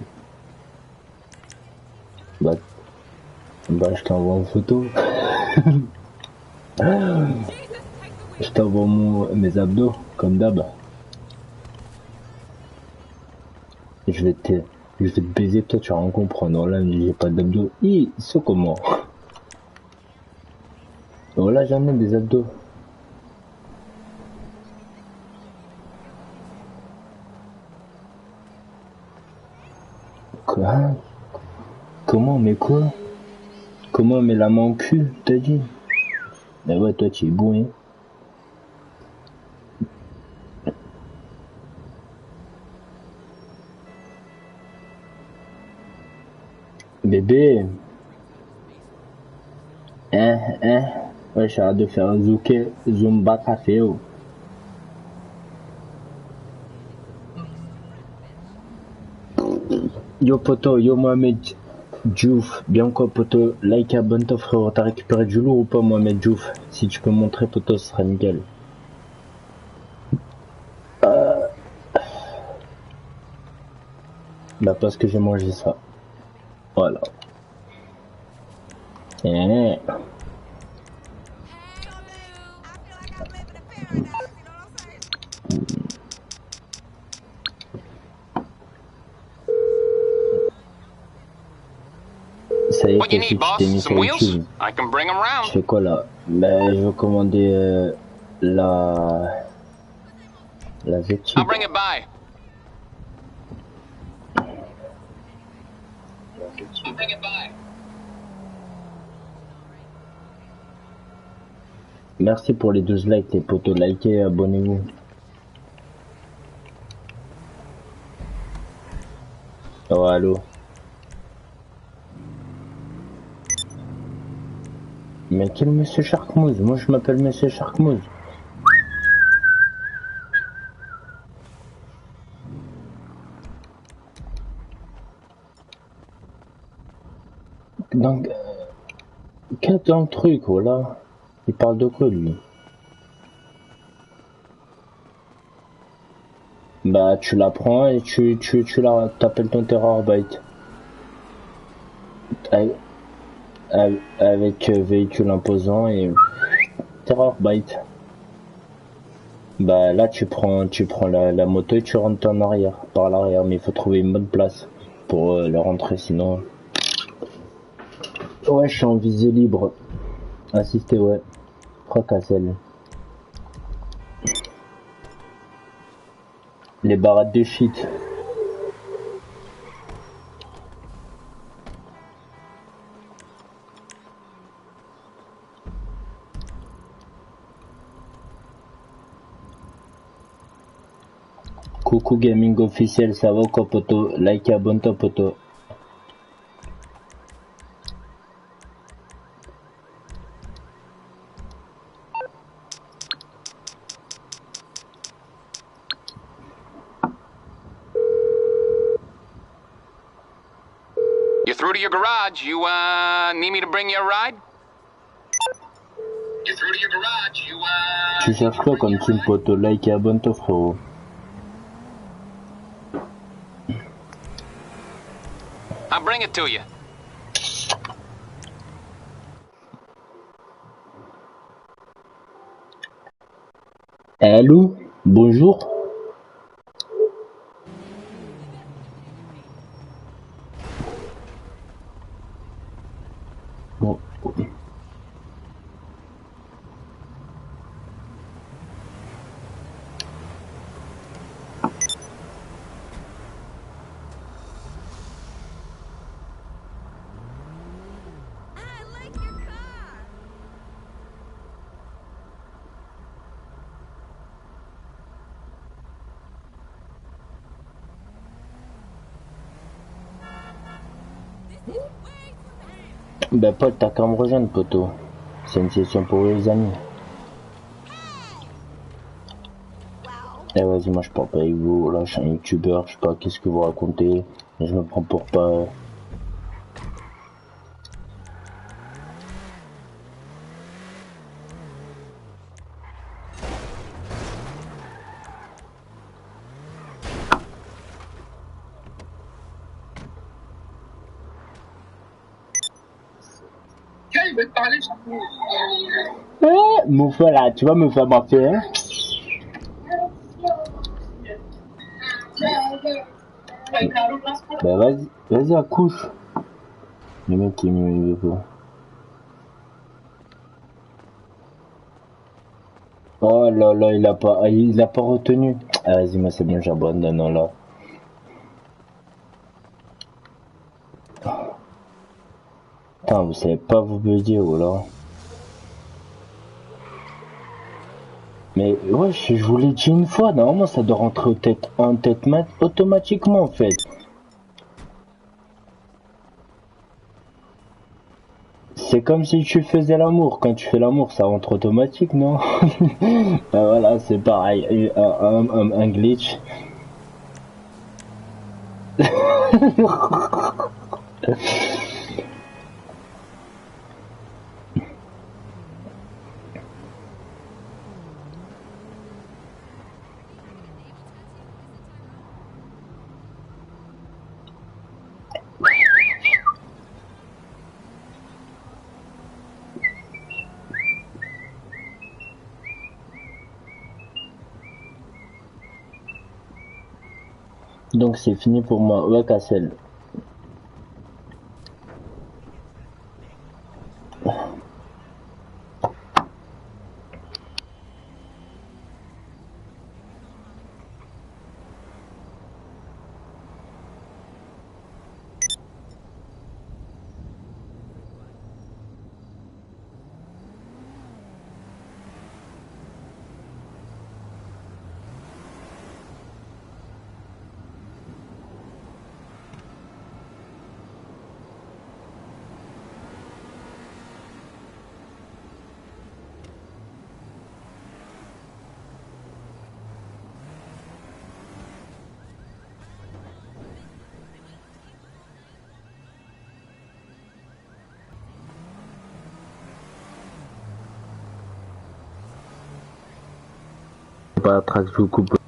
Speaker 9: Bah je t'envoie une photo. Je t'envoie mes abdos, comme d'hab. Je vais te baiser, toi tu vas rien comprendre. Là, j'ai pas d'abdos. C'est comment? Voilà, jamais des abdos. Quoi? Comment, mais quoi? Comment on met la main au cul, t'as dit? Bah ouais, toi tu es bourré. Bébé. Ouais, j'ai hâte de faire un Zumba café. Oh. Yo poto, yo Mohamed Diouf, bien quoi poto, like abonne toi frérot, t'as récupéré du lourd ou pas Mohamed Diouf? Si tu peux montrer poto, ce sera nickel. Bah parce que j'ai mangé ça. Voilà. Ça y est, tu t'es mis sur YouTube. Je fais quoi là? Bah je veux commander la 𝒊𝒏. Merci pour les 12 likes les potos, likez, abonnez-vous. Oh allô. Mais quel monsieur Sharkmouz? Moi je m'appelle monsieur Sharkmouz. Donc qu'est-ce dans le truc voilà? Il parle de quoi lui? Bah tu la prends et t'appelles ton Terrorbyte. Avec véhicule imposant et Terrorbyte. Bah là tu prends la moto et tu rentres en arrière, par l'arrière, mais il faut trouver une bonne place pour le rentrer sinon. Ouais, je suis en visée libre. Assisté, ouais. Fracassel. Les barattes de shit. Coucou gaming officiel, ça va quoi poto? Like et abonne-toi poto.
Speaker 3: You're through to your garage. You, need me to bring you a ride? You're through to your garage. You,
Speaker 9: Tu cherches quoi comme team poto? Like et abonne-toi frérot.
Speaker 3: I'll bring it to you.
Speaker 9: Allô? Bonjour? Bon. Bah Paul, t'as qu'à me rejoindre poto. C'est une session pour les amis. Eh vas-y, moi je parle pas avec vous, là je suis un youtubeur, je sais pas qu'est-ce que vous racontez, je me prends pour pas...
Speaker 17: veux te parler,
Speaker 9: Mon frère là, tu vas me faire marcher, hein? Bah vas-y accouche. Le mec il me veut pas. Oh là là, il a pas retenu. Ah vas-y, moi c'est bon, j'abandonne là. Putain, vous savez pas vous bugger, oh là. Mais ouais, je vous l'ai dit une fois, normalement ça doit rentrer en tête automatiquement en fait. C'est comme si tu faisais l'amour. Quand tu fais l'amour, ça rentre automatique, non? Ben voilà, c'est pareil. Un glitch. Donc c'est fini pour moi. Ouais, Cassel. Pas la trace, je vous coupe.